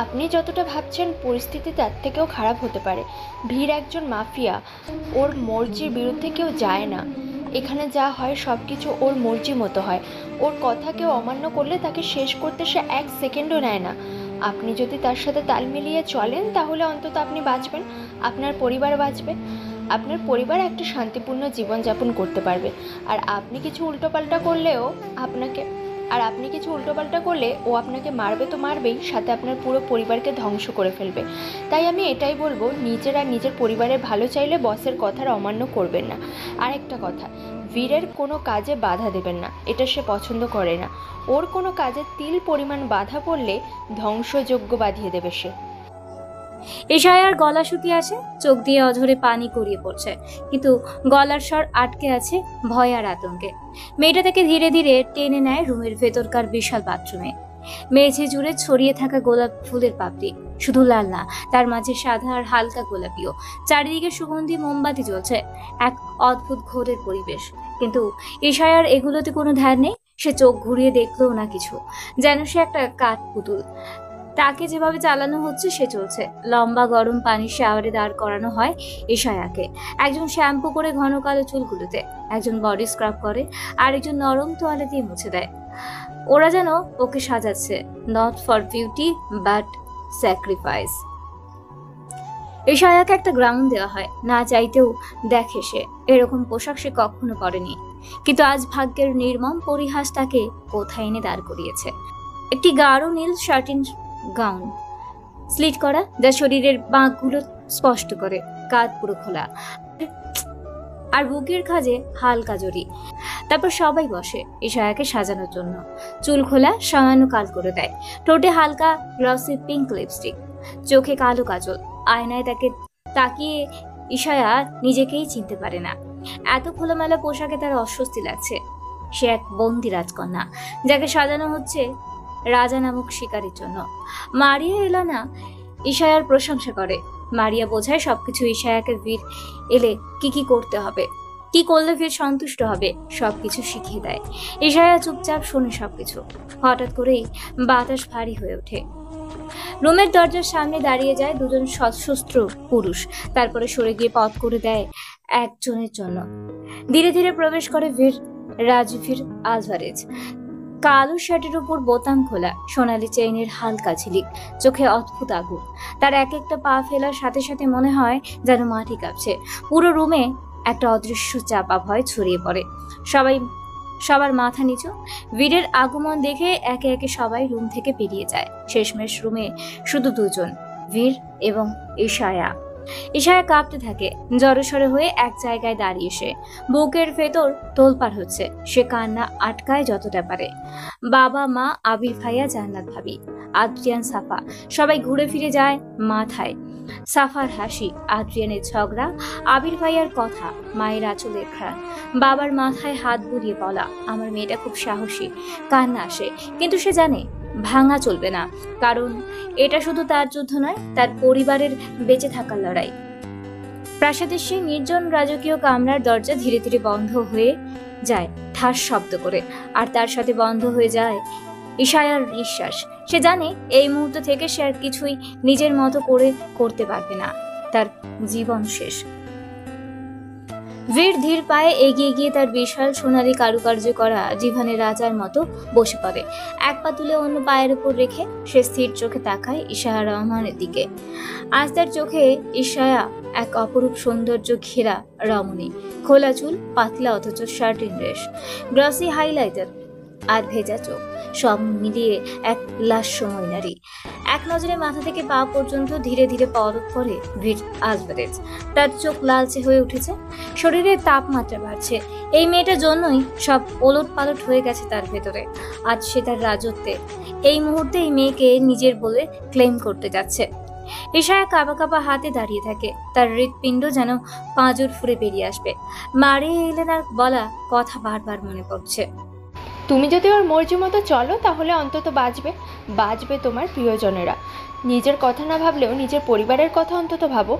L: আপনি যতটা ভাবছেন পরিস্থিতি তার থেকেও খারাপ হতে পারে। ভিড় একজন মাফিয়া, ওর মর্জির বিরুদ্ধে কেউ যায় না। এখানে যা হয় সব কিছু ওর মর্জি মতো হয়। ওর কথা কেউ অমান্য করলে তাকে শেষ করতে সে 1 সেকেন্ডও নেয় না। আপনি যদি তার সাথে তাল মিলিয়ে চলেন তাহলে অন্তত আপনি বাঁচবেন, আপনার পরিবার বাঁচবে, আপনার পরিবার একটা শান্তিপূর্ণ জীবনযাপন করতে পারবে। আর আপনি কিছু উল্টোপাল্টা করলে ও আপনাকে মারবে তো মারবেই, সাথে আপনার পুরো পরিবারকে ধ্বংস করে ফেলবে। তাই আমি এটাই বলবো, নিজের আর নিজের পরিবারের ভালো চাইলে বসের কথার অমান্য করবেন না। আর একটা কথা, বীরের কোনো কাজে বাধা দেবেন না, এটা সে পছন্দ করে না। ওর কোনো কাজে তিল পরিমাণ বাধা পড়লে ধ্বংসযজ্ঞ বাঁধিয়ে দেবে সে।
A: ইশায়ার গলা শুকিয়ে আছে, চোখ দিয়ে অঝরে পানি গড়িয়ে পড়ছে, কিন্তু গলার স্বর আটকে আছে ভয় আর আতঙ্কে। মেয়েটা তাকে ধীরে ধীরে টেনে নেয় রুমের ভেতরকার বিশাল বাথরুমে। মেঝে জুড়ে ছড়িয়ে থাকা গোলাপ ফুলের পাপড়ি, শুধু লাল না, তার মাঝে সাদা আর হালকা গোলাপিও। চারিদিকে সুগন্ধি মোমবাতি জ্বলছে, এক অদ্ভুত ঘোরের পরিবেশ। কিন্তু ইশায়ার এগুলোতে কোনো ধ্যান নেই। সে চোখ ঘুরিয়ে দেখলেও না কিছু, যেন সে একটা কাঠ পুতুল। তাকে যেভাবে চালানো হচ্ছে সে চলছে। লম্বা গরম পানির শাওয়ারে দাঁড় করানো হয় ইশায়াকে। একজন শ্যাম্পু করে ঘন কালো চুলগুলোতে, একজন বডি স্ক্রাব করে, আর একজন নরম তোয়ালে দিয়ে মুছে দেয়। ওরা যেন ওকে সাজাচ্ছে, not for beauty but sacrifice. ইশায়াকে একটা গ্রাউন্ড দেওয়া হয়, না চাইতেও দেখে সে এরকম পোশাক সে কখনো পরেনি। কিন্তু আজ ভাগ্যের নির্মম পরিহাস তাকে কোথায় এনে দাঁড় করিয়েছে। একটি গাঢ় নীল শার্টিন গাউন, স্লিট করা, যা শরীরের বাঁকগুলো স্পষ্ট করে, কাঁধ পুরো খোলা, আর বুকের খাজে হালকা জড়ি। তারপর সবাই বসে ইশায়াকে সাজানোর জন্য। চুল খোলা, সামান্য কাল করে দেয়, ঠোঁটে হালকা গ্লসি পিঙ্ক লিপস্টিক, চোখে কালো কাজল। আয়নায় তাকে তাকিয়ে ইশায়া নিজেকেই চিনতে পারে না। এত খোলামেলা পোশাকে তার অস্বস্তি লাগছে। সে এক বন্দি রাজকন্যা, যাকে সাজানো হচ্ছে রাজা নামক শিকারীর জন্য। মারিয়া এলানা ইশায়ার প্রশংসা করে। মারিয়া বোঝায় সবকিছু ইশায়াকে বীর এলে কি করতে হবে, কি করলে বীর সন্তুষ্ট হবে, সবকিছু শিখিয়ে দেয়। ইশায়া চুপচাপ শোনে সবকিছু। হঠাৎ করেই বাতাস ভারী হয়ে ওঠে। রুমের দরজার সামনে দাঁড়িয়ে যায় দুজন সশস্ত্র পুরুষ, তারপরে সরে গিয়ে পথ করে দেয় একজনের জন্য। ধীরে ধীরে প্রবেশ করে বীর রাজভীর আলভারেজ। কালো শার্টের উপর বোতাম খোলা, সোনালি চেইনের হালকা ঝিলিক, চোখে অদ্ভুত আগুন। তার এক একটা পা ফেলার সাথে সাথে মনে হয় যেন মাটি কাঁপছে। পুরো রুমে একটা অদৃশ্য চাপা ভয় ছড়িয়ে পড়ে। সবার মাথা নিচু। বীরের আগমন দেখে একে একে সবাই রুম থেকে বেরিয়ে যায়। শেষমেশ রুমে শুধু দুজন, বীর এবং ইশায়া। ইশায়া কাঁপতে থাকে, জড়সড় হয়ে এক জায়গায় দাঁড়িয়ে সে। বুকের ভেতর তোলপাড় হচ্ছে। সে কান্না আটকায় যতটা পারে। বাবা, মা, আবির ভাইয়া, জান্নাত ভাবি, আদ্রিয়ান, সাফা, সবাই ঘুরে ফিরে যায় মাথায়। সাফার হাসি, আদ্রিয়ানের ঝগড়া, আবির ভাইয়ার কথা, মায়ের আঁচলের ঘ্রাণ, বাবার মাথায় হাত বুলিয়ে বলা আমার মেয়েটা খুব সাহসী। কান্না আসে, কিন্তু সে জানে ভাঙা চলবে না, কারণ এটা শুধু তার যুদ্ধ নয়, তার পরিবারের বেঁচে থাকার লড়াই। প্রাসাদের সেই নির্জন রাজকীয় কামরার দরজা ধীরে ধীরে বন্ধ হয়ে যায় ঠাস শব্দ করে, আর তার সাথে বন্ধ হয়ে যায় ইশায়ার নিঃশ্বাস। সে জানে এই মুহূর্ত থেকে সে আর কিছুই নিজের মতো করে করতে পারবে না, তার জীবন শেষ। বীর ধীর পায়ে এগিয়ে গিয়ে তার বিশাল সোনালী কারুকার্য করা জীবনের রাজার মতো বসে পড়ে। এক পা তুলে অন্য পায়ের উপর রেখে সে স্থির চোখে তাকায় ইশায়া রহমানের দিকে। আজ তার চোখে ইশায়া এক অপরূপ সৌন্দর্য ঘেরা রমণী। খোলা চুল, পাতলা অথচ শার্টিন ড্রেস, গ্লসি হাইলাইটার আর ভেজা চোখ, সব মিলিয়ে এক লাস্যময় নারী। এক নজরে মাথা থেকে পা পর্যন্ত ধীরে ধীরে পরখ করে বীর আলভারেজ। তার চোখ লালচে হয়ে উঠেছে, শরীরের তাপমাত্রা বাড়ছে। এই মেয়েটার জন্যই সব ওলট পালট হয়ে গেছে তার ভেতরে। আজ সে তার রাজত্বে এই মুহূর্তে এই মেয়েকে নিজের বলে ক্লেম করতে যাচ্ছে। ইশায়া কাঁপা কাঁপা হাতে দাঁড়িয়ে থাকে, তার হৃৎপিণ্ড যেন পাঁজর ফুঁড়ে বেরিয়ে আসবে। মারিয়া এলেনার বলা কথা বারবার মনে পড়ছে।
L: তুমি যদি ওর মর্জি মতো চলো তাহলে অন্তত বাঁচবে তোমার প্রিয়জনেরা। নিজের কথা না ভাবলেও নিজের পরিবারের কথা অন্তত ভাবো।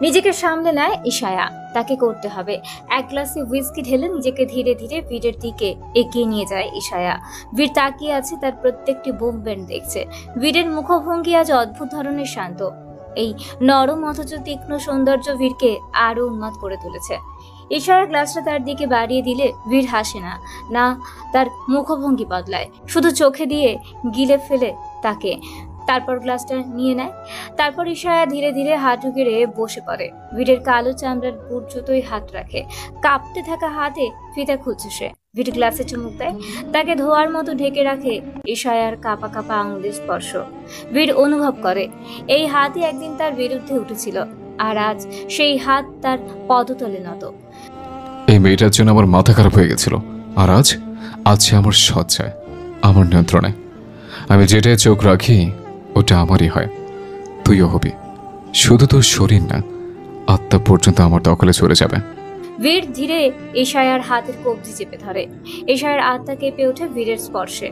A: নিজেকে সামলে নেয় ইশায়া, তাকে করতে হবে। এক গ্লাসে হুইস্কি ঢেলে নিজেকে ধীরে ধীরে বীরের দিকে এগিয়ে নিয়ে যায় ইশায়া। বীর তাকিয়ে আছে, তার প্রত্যেকটি মুভমেন্ট দেখছে। বীরের মুখভঙ্গি আজ অদ্ভুত ধরনের শান্ত। এই নরম অথচ তীক্ষ্ণ সৌন্দর্য বীরকে আরো উন্মাদ করে তুলেছে। ইশায়া গ্লাসটা তার দিকে বাড়িয়ে দিলে বীর হাসে না, না তার মুখভঙ্গি বদলায়, শুধু চোখে দিয়ে গিলে ফেলে তাকে। তারপর গ্লাসটা নিয়ে নেয়। তারপর ইশায়া ধীরে ধীরে হাঁটু গেড়ে বসে পড়ে। বীরের কালো চামড়ার বুট জুতোয় হাত রাখে, কাঁপতে থাকা হাতে ফিতা খুলছে সে। বীর গ্লাসে চুমুক দেয়, তাকে ধোয়ার মতো ঢেকে রাখে ইশায়ার কাঁপা কাঁপা আঙুলের স্পর্শ। বীর অনুভব করে এই হাতই একদিন তার বিরুদ্ধে উঠেছিল, আর আজ সেই হাত তার পদতলে নত।
H: এই মেয়েটার জন্য আমার মাথা খারাপ হয়ে গেছিল, আর আজ সে আমার সজ্জায়, আমার নিয়ন্ত্রণে। আমি যেটায় চোখ রাখি ওটা আমারই হয়। তুইও হবি, শুধু তোর শরীর না, আত্মা পর্যন্ত আমার দখলে চলে যাবে।
A: বীর ধীরে ইশায়ার হাতের কবজি চেপে ধরে। ইশায়ার আত্মা কেঁপে ওঠে বীরের স্পর্শে।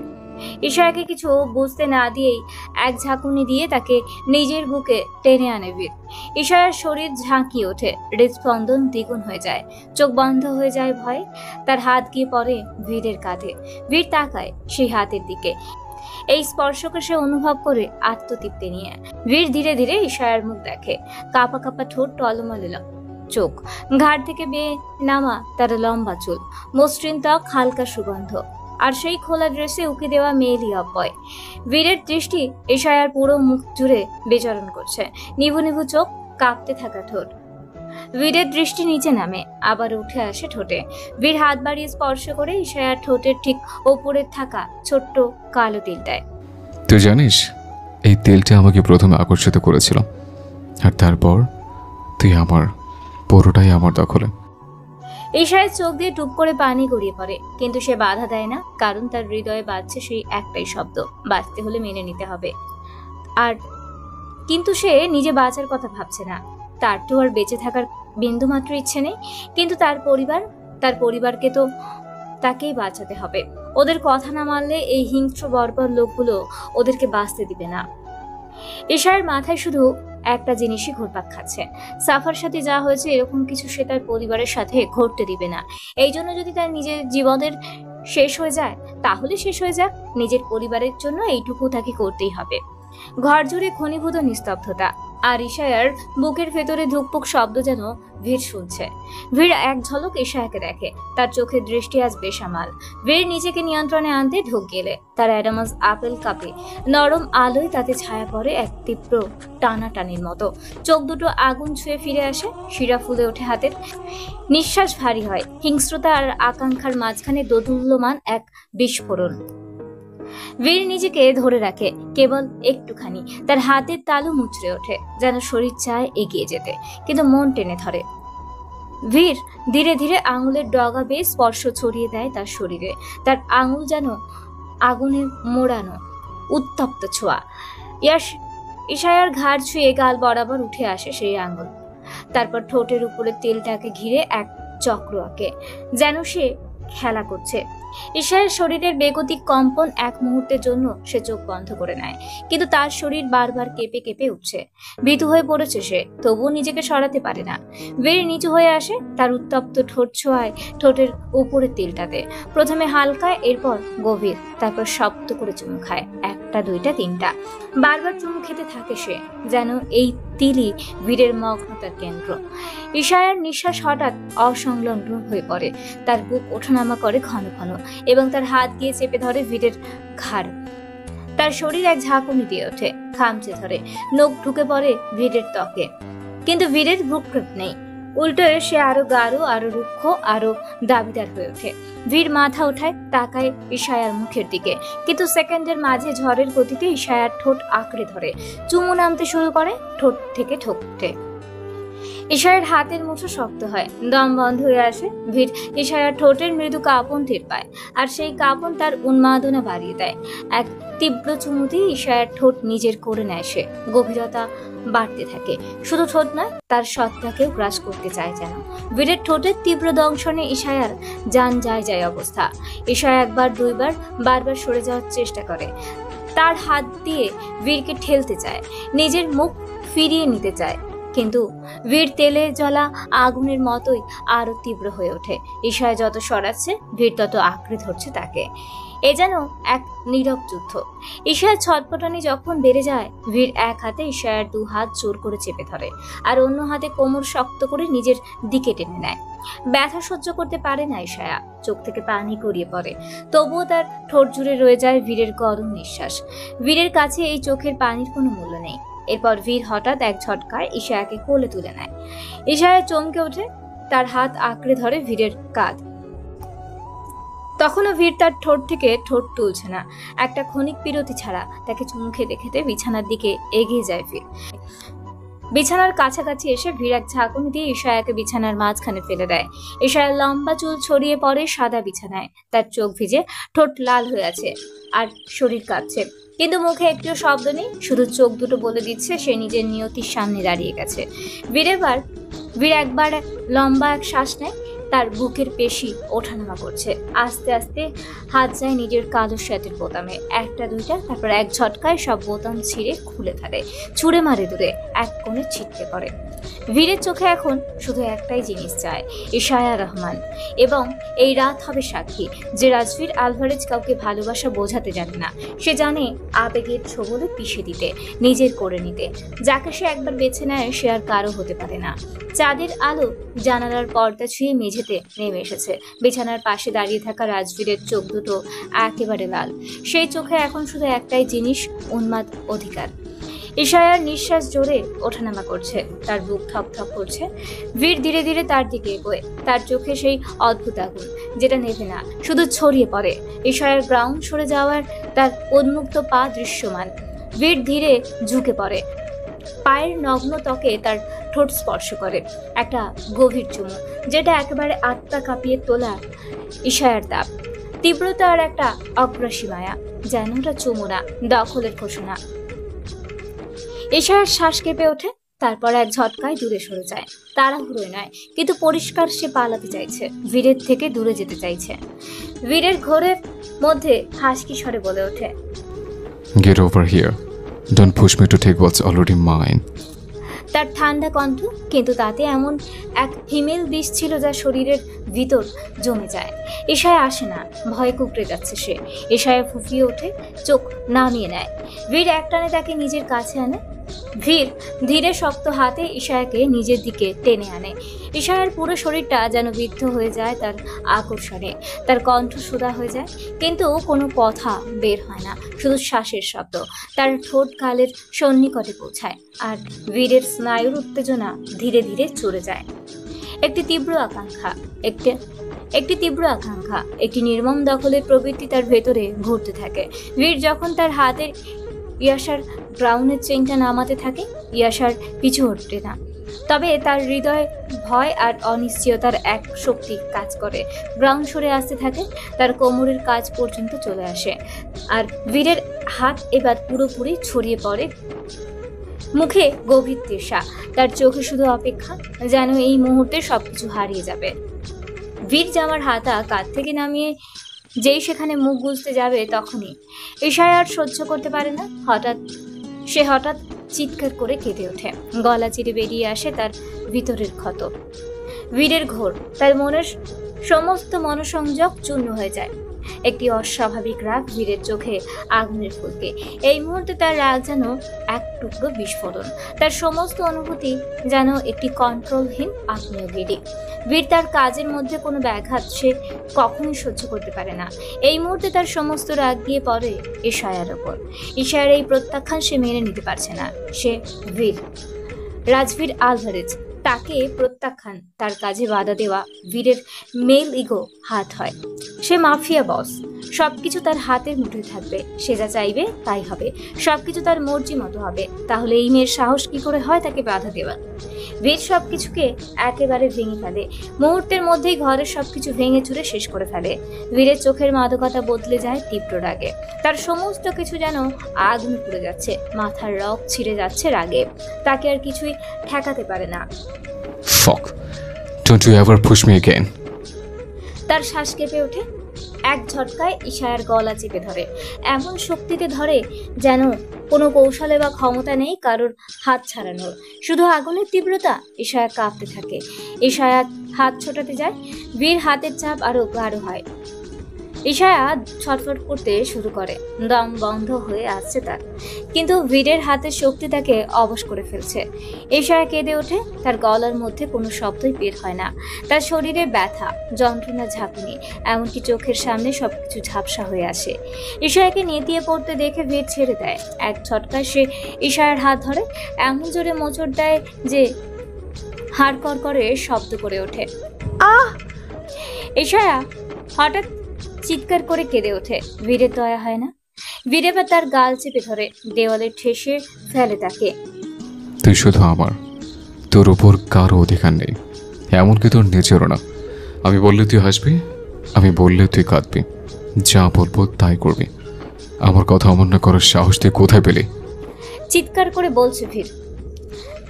A: ইশায়াকে কিছু বুঝতে না দিয়েই এক ঝাঁকুনি দিয়ে তাকে নিজের বুকে টেনে আনে বীর। ইশায়ার শরীর ঝাঁকিয়ে ওঠে, হৃদস্পন্দন দ্বিগুণ হয়ে যায়, চোখ বন্ধ হয়ে যায় ভয়ে। তার হাত গিয়ে পড়ে বীরের কাঁধে। বীর তাকায় সেই হাতের দিকে। এই স্পর্শকে সে অনুভব করে আত্মতৃপ্তি নিয়ে। বীর ধীরে ধীরে ইশায়ার মুখ দেখে, কাঁপা কাঁপা ঠোঁট, টলমলে চোখ, ঘাড় থেকে বেয়ে নামা তার লম্বা চুল, মসৃণ ত্বক, হালকা সুগন্ধ, আর সেই খোলা ড্রেসে উকি দেওয়া মেয়েলি অব্যয়। বীরের দৃষ্টি ইশায়ার পুরো মুখ জুড়ে বিচরণ করছে, নিভু নিভু চোখ, কাঁপতে থাকা ঠোঁট। বীরের দৃষ্টি নিচে নামে, আবার উঠে আসে ঠোঁটে। বীর হাত বাড়িয়ে স্পর্শ করে ইশায়ার ঠোঁটের ঠিক ওপরে থাকা ছোট্ট কালো তিলটায়।
H: তুই জানিস এই তেলটা আমাকে প্রথমে আকর্ষিত করেছিল, আর তারপর তুই আমার পুরোটাই আমার দখলে।
A: ইশায়ের চোখ দিয়ে টুপ করে পানি গড়িয়ে পড়ে, কিন্তু সে বাধা দেয় না, কারণ তার হৃদয়ে বাজছে সেই একটাই শব্দ, বাঁচতে হলে মেনে নিতে হবে। আর কিন্তু সে নিজে বাঁচার কথা ভাবছে না, তার তো আর বেঁচে থাকার বিন্দুমাত্র ইচ্ছে নেই। কিন্তু তার পরিবারকে তো তাকেই বাঁচাতে হবে। ওদের কথা না মানলে এই হিংস্র বর্বর লোকগুলো ওদেরকে বাঁচতে দিবে না। ইশায়ের মাথায় শুধু একটা জিনিসই ঘুরপাক খাচ্ছে, সাফার সাথে যা হয়েছে এরকম কিছু সে তার পরিবারের সাথে ঘটতে দিবে না। এই জন্য যদি তার নিজের জীবনের শেষ হয়ে যায় তাহলে শেষ হয়ে যাক, নিজের পরিবারের জন্য এইটুকু তাকে করতেই হবে। ঘর জুড়ে ঘনীভূত নিস্তব্ধতা, আর ইশায়ার বুকের ভেতরে ধুকপুক শব্দ যেন ভিড় শুনছে। ভিড় এক ঝলক ইশায়াকে দেখে, তার চোখের দৃষ্টি আজ বেসামাল। ভিড় নিজেকে নিয়ন্ত্রণে আনতে ঢোক গেলে তার অ্যাডামাস আপেল কাপে নরম আলোয় তাতে ছায়া পড়ে এক তীব্র টানাটানির মতো। চোখ দুটো আগুন ছুঁয়ে ফিরে আসে, শিরা ফুলে ওঠে হাতের, নিঃশ্বাস ভারী হয়। হিংস্রতা আর আকাঙ্ক্ষার মাঝখানে দোদুল্যমান এক বিস্ফোরণ। বীর নিজেকে ধরে রাখে কেবল একটুখানি, তার হাতের তালু মুচড়ে ওঠে, যেন শরীর চায় এগিয়ে যেতে, কিন্তু মন টেনে ধরে। বীর ধীরে ধীরে আঙুলের ডগা বেয়ে স্পর্শ ছড়িয়ে দেয় তার শরীরে। তার আঙুল যেন আগুনে মোড়ানো উত্তপ্ত ছোঁয়া। ইশায়ার ঘাড় ছুঁয়ে গাল বরাবর উঠে আসে সেই আঙুল। তারপর ঠোঁটের উপরে তেলটাকে ঘিরে এক চক্র আঁকে, যেন সে খেলা করছে। ইশায়ের শরীরের বেগতিক কম্পন এক মুহূর্তের জন্য সে চোখ বন্ধ করে নেয়, কিন্তু তার শরীর বারবার কেঁপে কেঁপে উঠছে। ভীতু হয়ে পড়েছে সে, তবুও নিজেকে সরাতে পারে না। বীর নিচু হয়ে আসে, তার উত্তপ্ত ঠোঁট ছোঁয়ায় ঠোঁটের উপরে তিলটাতে, প্রথমে হালকা, এরপর গভীর, তারপর শব্দ করে চুমু খায়। একটা, দুইটা, তিনটা, বারবার চুমু খেতে থাকে সে, যেন এই তিলই বীরের মগ্নতার কেন্দ্র। ইশায়ার নিঃশ্বাস হঠাৎ অসংলগ্ন হয়ে পড়ে, তার বুক ওঠানামা করে ঘন ঘন, এবং তার হাত গিয়ে চেপে ধরে বীরের ঘাড়। তার শরীর এক ঝাঁকুনি দিয়ে ওঠে, খামচে ধরে, নখ ঢুকে পড়ে বীরের ত্বকে। কিন্তু বীরের ভ্রুক্ষেপ নেই, উল্টো সে আরো গাঢ়, আরো রুক্ষ, আরো দাবিদার হয়ে ওঠে। বীর মাথা ওঠায়, তাকায় ইশায়ার মুখের দিকে, কিন্তু সেকেন্ডের মাঝে ঝড়ের গতিতে ইশায়ার ঠোঁট আঁকড়ে ধরে, চুমু নামতে শুরু করে ঠোঁট থেকে ঠোঁটে। ইশায়ার হাতের মুঠো শক্ত হয়, দম বন্ধ হয়ে আসে। বীর ইশায়ার ঠোঁটের মৃদু কাঁপন টের পায়, আর সেই কাঁপন তার উন্মাদনা বাড়িয়ে দেয়। এক তীব্র চুমুতেই ইশায়ার ঠোঁট নিজের করে নেয় সে, গভীরতা বাড়তে থাকে। শুধু ঠোঁট নয়, তার সত্তাকেও গ্রাস করতে চায় যেন। বীরের ঠোঁটের তীব্র দংশনে ইশায়ার জান যায় যায় অবস্থা। ইশায়া একবার, দুইবার, বারবার সরে যাওয়ার চেষ্টা করে, তার হাত দিয়ে বীরকে ঠেলতে চায়, নিজের মুখ ফিরিয়ে নিতে চায়, কিন্তু বীর তেলে জ্বলা আগুনের মতোই আরো তীব্র হয়ে ওঠে। ইশায়া যত সরাচ্ছে, বীর তত আঁকড়ে ধরছে তাকে। এ যেন এক নীরব যুদ্ধ। ইশায়ার ছটপটানি যখন বেড়ে যায়, বীর এক হাতে ইশায়ার দু হাত জোর করে চেপে ধরে, আর অন্য হাতে কোমর শক্ত করে নিজের দিকে টেনে নেয়। ব্যথা সহ্য করতে পারে না ইশায়া, চোখ থেকে পানি গড়িয়ে পড়ে, তবুও তার ঠোঁট জুড়ে রয়ে যায় বীরের গরম নিঃশ্বাস। বীরের কাছে এই চোখের পানির কোনো মূল্য নেই। এরপর বীর হঠাৎ এক ঝটকায় ইশায়াকে কোলে তুলে নেয়। ইশায়া চমকে ওঠে, তার হাত আঁকড়ে ধরে বীরের কাঁধ। তখনও বীর তার ঠোঁট থেকে ঠোঁট তুলছে না। একটা ক্ষণিক বিরতি ছাড়া তাকে চুমু খেতে খেতে বিছানার দিকে এগিয়ে যায় বীর। বিছানার কাছাকাছি এসে বীর এক ঝাঁকুনি দিয়ে ইশায়াকে বিছানার মাঝখানে ফেলে দেয়। ইশায়ার লম্বা চুল ছড়িয়ে পড়ে সাদা বিছানায়, তার চোখ ভিজে, ঠোঁট লাল হয়ে আছে, আর শরীর কাঁপছে, কিন্তু মুখে একটিও শব্দ নেই। শুধু চোখ দুটো বলে দিচ্ছে সে নিজের নিয়তির সামনে দাঁড়িয়ে গেছে। বীর একবার লম্বা এক শ্বাস নেয়, তার বুকের পেশি ওঠানামা করছে। আস্তে আস্তে হাত যায় নিজের কালো শার্টের বোতামে, একটা, দুইটা, তারপর এক ঝটকায় সব বোতাম ছিঁড়ে খুলে ফেলে, ছুঁড়ে মারে দূরে, এক কোণে ছিটকে পড়ে। বীরের চোখে এখন শুধু একটাই জিনিস চায়, ইশায়া রহমান। এবং এই রাত হবে সাক্ষী যে রাজবীর আলভারেজ কাউকে ভালোবাসা বোঝাতে জানে না। সে জানে আবেগের ছোবলে পিষে দিতে, নিজের করে নিতে। যাকে সে একবার বেছে নেয়, সে আর কারো হতে পারে না। চাঁদের আলো জানালার পর্দা ছুঁয়ে মেঝেতে নেমে এসেছে। বিছানার পাশে দাঁড়িয়ে থাকা রাজবীরের চোখ দুটো একেবারে লাল। সেই চোখে এখন শুধু একটাই জিনিস, উন্মাদ অধিকার। ইশায়ার নিঃশ্বাস জোরে ওঠানামা করছে, তার বুক থপ থপ করছে। বীর ধীরে ধীরে তার দিকে এগোয়, তার চোখে সেই অদ্ভুত আগুন যেটা নেভে না, শুধু ছড়িয়ে পড়ে। ইশায়ার গ্রাউন্ড সরে যাওয়ার তার উন্মুক্ত পা দৃশ্যমান। বীর ধীরে ঝুঁকে পড়ে, পায়ের নগ্ন ত্বকে তার ঠোঁট স্পর্শ করে, একটা গভীর চুমু যেটা একেবারে আত্মা কাঁপিয়ে তোলা। ইশায়ার তাপ, তীব্রতা আর একটা অগ্রাসী মায়া, যেন ওটা চুমু না, দখলের ঘোষণা। ইশায়ার শ্বাস কেঁপে ওঠে, তারপর এক ঝটকায় দূরে সরে যায়। তাড়াহুড়োয় নয়, কিন্তু পরিষ্কার সে পালাতে চাইছে, বীরের থেকে দূরে যেতে চাইছে। বীরের ঘোরের মধ্যে হাসকি স্বরে বলে ওঠে,
H: Get over here. Don't push me to take what's already mine.
A: তার ঠান্ডা কণ্ঠ, কিন্তু তাতে এমন এক হিমেল বিষ ছিল যা শরীরের ভিতর জমে যায়। ইশায়া আসে না, ভয়ে কুকড়ে যাচ্ছে সে। ইশায়া ফুফিয়ে ওঠে, চোখ নামিয়ে নেয়। বীর একটানে তাকে নিজের কাছে আনে। বীর ধীরে শক্ত হাতে ইশায়াকে নিজের দিকে টেনে আনে। ইশায়ার পুরো শরীরটা যেন বিদ্ধ হয়ে যায় তার আকর্ষণে, তার কণ্ঠ সুধা হয়ে যায়, কিন্তু কোনো কথা বের হয় না, শুধু শ্বাসের শব্দ। তার ঠোঁট গালের সন্নিকটে পৌঁছায়, আর বীরের স্নায়ুর উত্তেজনা ধীরে ধীরে চড়ে যায়। একটি তীব্র আকাঙ্ক্ষা, একটি নির্মম দখলের প্রবৃত্তি তার ভেতরে ঘুরতে থাকে। বীর যখন তার হাতের ইয়াশার গ্রাউন্ডের চেইনটা নামাতে থাকে, ইয়াশার পিছু হটে না, তবে তার হৃদয়ে ভয় আর অনিশ্চয়তার এক শক্তি কাজ করে। গ্রাউন্ড সরে আসতে থাকে, তার কোমরের কাজ পর্যন্ত চলে আসে, আর বীরের হাত এবার পুরোপুরি ছড়িয়ে পড়ে মুখে গভীর তৃষা, তার চোখে শুধু অপেক্ষা, যেন এই মুহূর্তে সবকিছু হারিয়ে যাবে। বীর জামার হাতা কাঁধ থেকে নামিয়ে যেই সেখানে মুখ গুজতে যাবে তখনই ঈশায় আর সহ্য করতে পারে না। হঠাৎ চিৎকার করে কেঁদে ওঠে। গলা চিরে বেরিয়ে আসে তার ভিতরের ক্ষত। বীরের ঘোর, তার মনের সমস্ত মনোসংযোগ চূর্ণ হয়ে যায়। একটি অস্বাভাবিক রাগ বীরের চোখে আগুনের ফুলকে। এই মুহূর্তে তার রাগ যেন এক টুকরো বিস্ফোরণ, তার সমস্ত অনুভূতি যেন একটি কন্ট্রোলহীন আগ্নেয়গিরি। বীর তার কাজের মধ্যে কোনো ব্যাঘাত সে কখনোই সহ্য করতে পারে না। এই মুহূর্তে তার সমস্ত রাগ গিয়ে পড়ে ঈশায়ার ওপর। ঈশায়ার এই প্রত্যাখ্যান সে মেনে নিতে পারছে না। সে বীর, রাজবীর আলভারেজ, তাকে প্রত্যাখ্যান, তার কাজে বাধা দেওয়া বীরের মেল ইগো হাত হয়। সে মাফিয়া বস, সবকিছু তার হাতের মুঠোয় থাকবে, সে যা চাইবে তাই হবে, সবকিছু তার মর্জি মতো হবে। তাহলে এই মেয়ের সাহস কি করে হয় তাকে বাধা দেওয়ার? বীর সবকিছুকে একেবারে ভেঙে ফেলে, মুহূর্তের মধ্যেই ঘরের সবকিছু ভেঙে চুরে শেষ করে ফেলে। বীরের চোখের মাদকতা বদলে যায় তীব্র রাগে, তার সমস্ত কিছু যেন আগুন পুড়ে যাচ্ছে, মাথার রক ছিঁড়ে যাচ্ছে রাগে, তাকে আর কিছুই ঠেকাতে পারে না।
H: Fuck. Don't you ever push me again.
A: তার শ্বাস কেঁপে ওঠে। এক ঝটকায় ঈশায়ার গলা চেপে ধরে, এমন শক্তিতে ধরে যেন কোনো কৌশলে বা ক্ষমতা নেই কারোর হাত ছাড়ানোর, শুধু আগুনের তীব্রতা। ঈশায়া কাঁপতে থাকে। ঈশায়া হাত ছোটাতে যায়, বীর হাতের চাপ আরো গাঢ় হয়। ঈশায়া ছটফট করতে শুরু করে, দম বন্ধ হয়ে আসছে তার, কিন্তু বীরের হাতের শক্তি তাকে অবশ করে ফেলছে। ঈশায়া কেঁদে ওঠে, তার গলার মধ্যে কোনো শব্দই বের হয় না, তার শরীরে ব্যথা, যন্ত্রণা, ঝাঁকুনি, এমনকি চোখের সামনে সবকিছু ঝাপসা হয়ে আসে। ঈশায়াকে নেতিয়ে পড়তে দেখে বীর ছেড়ে দেয়। এক ঝটকায় সে ঈশায়ার হাত ধরে, এমন জোরে মোচড় দেয় যে হাড় করে শব্দ করে ওঠে।
K: আহ!
A: ঈশায়া হঠাৎ চিৎকার করে কেঁদে ওঠে। বীরের দয়া হয় না, বীর এবার তার গাল চেপে ধরে দেওয়ালে ঠেসে ফেলে তাকে।
H: তুই শুধু আমার, তোর উপর কারো অধিকার নেই, এমনকি তোর নিজেরও না। আমি বললে তুই হাসবি, আমি বললে তুই কাঁদবি, যা বলবো তাই করবি। আমার কথা অমান্য করার সাহস তুই কোথায় পেলি?
A: চিৎকার করে বলছে বীর।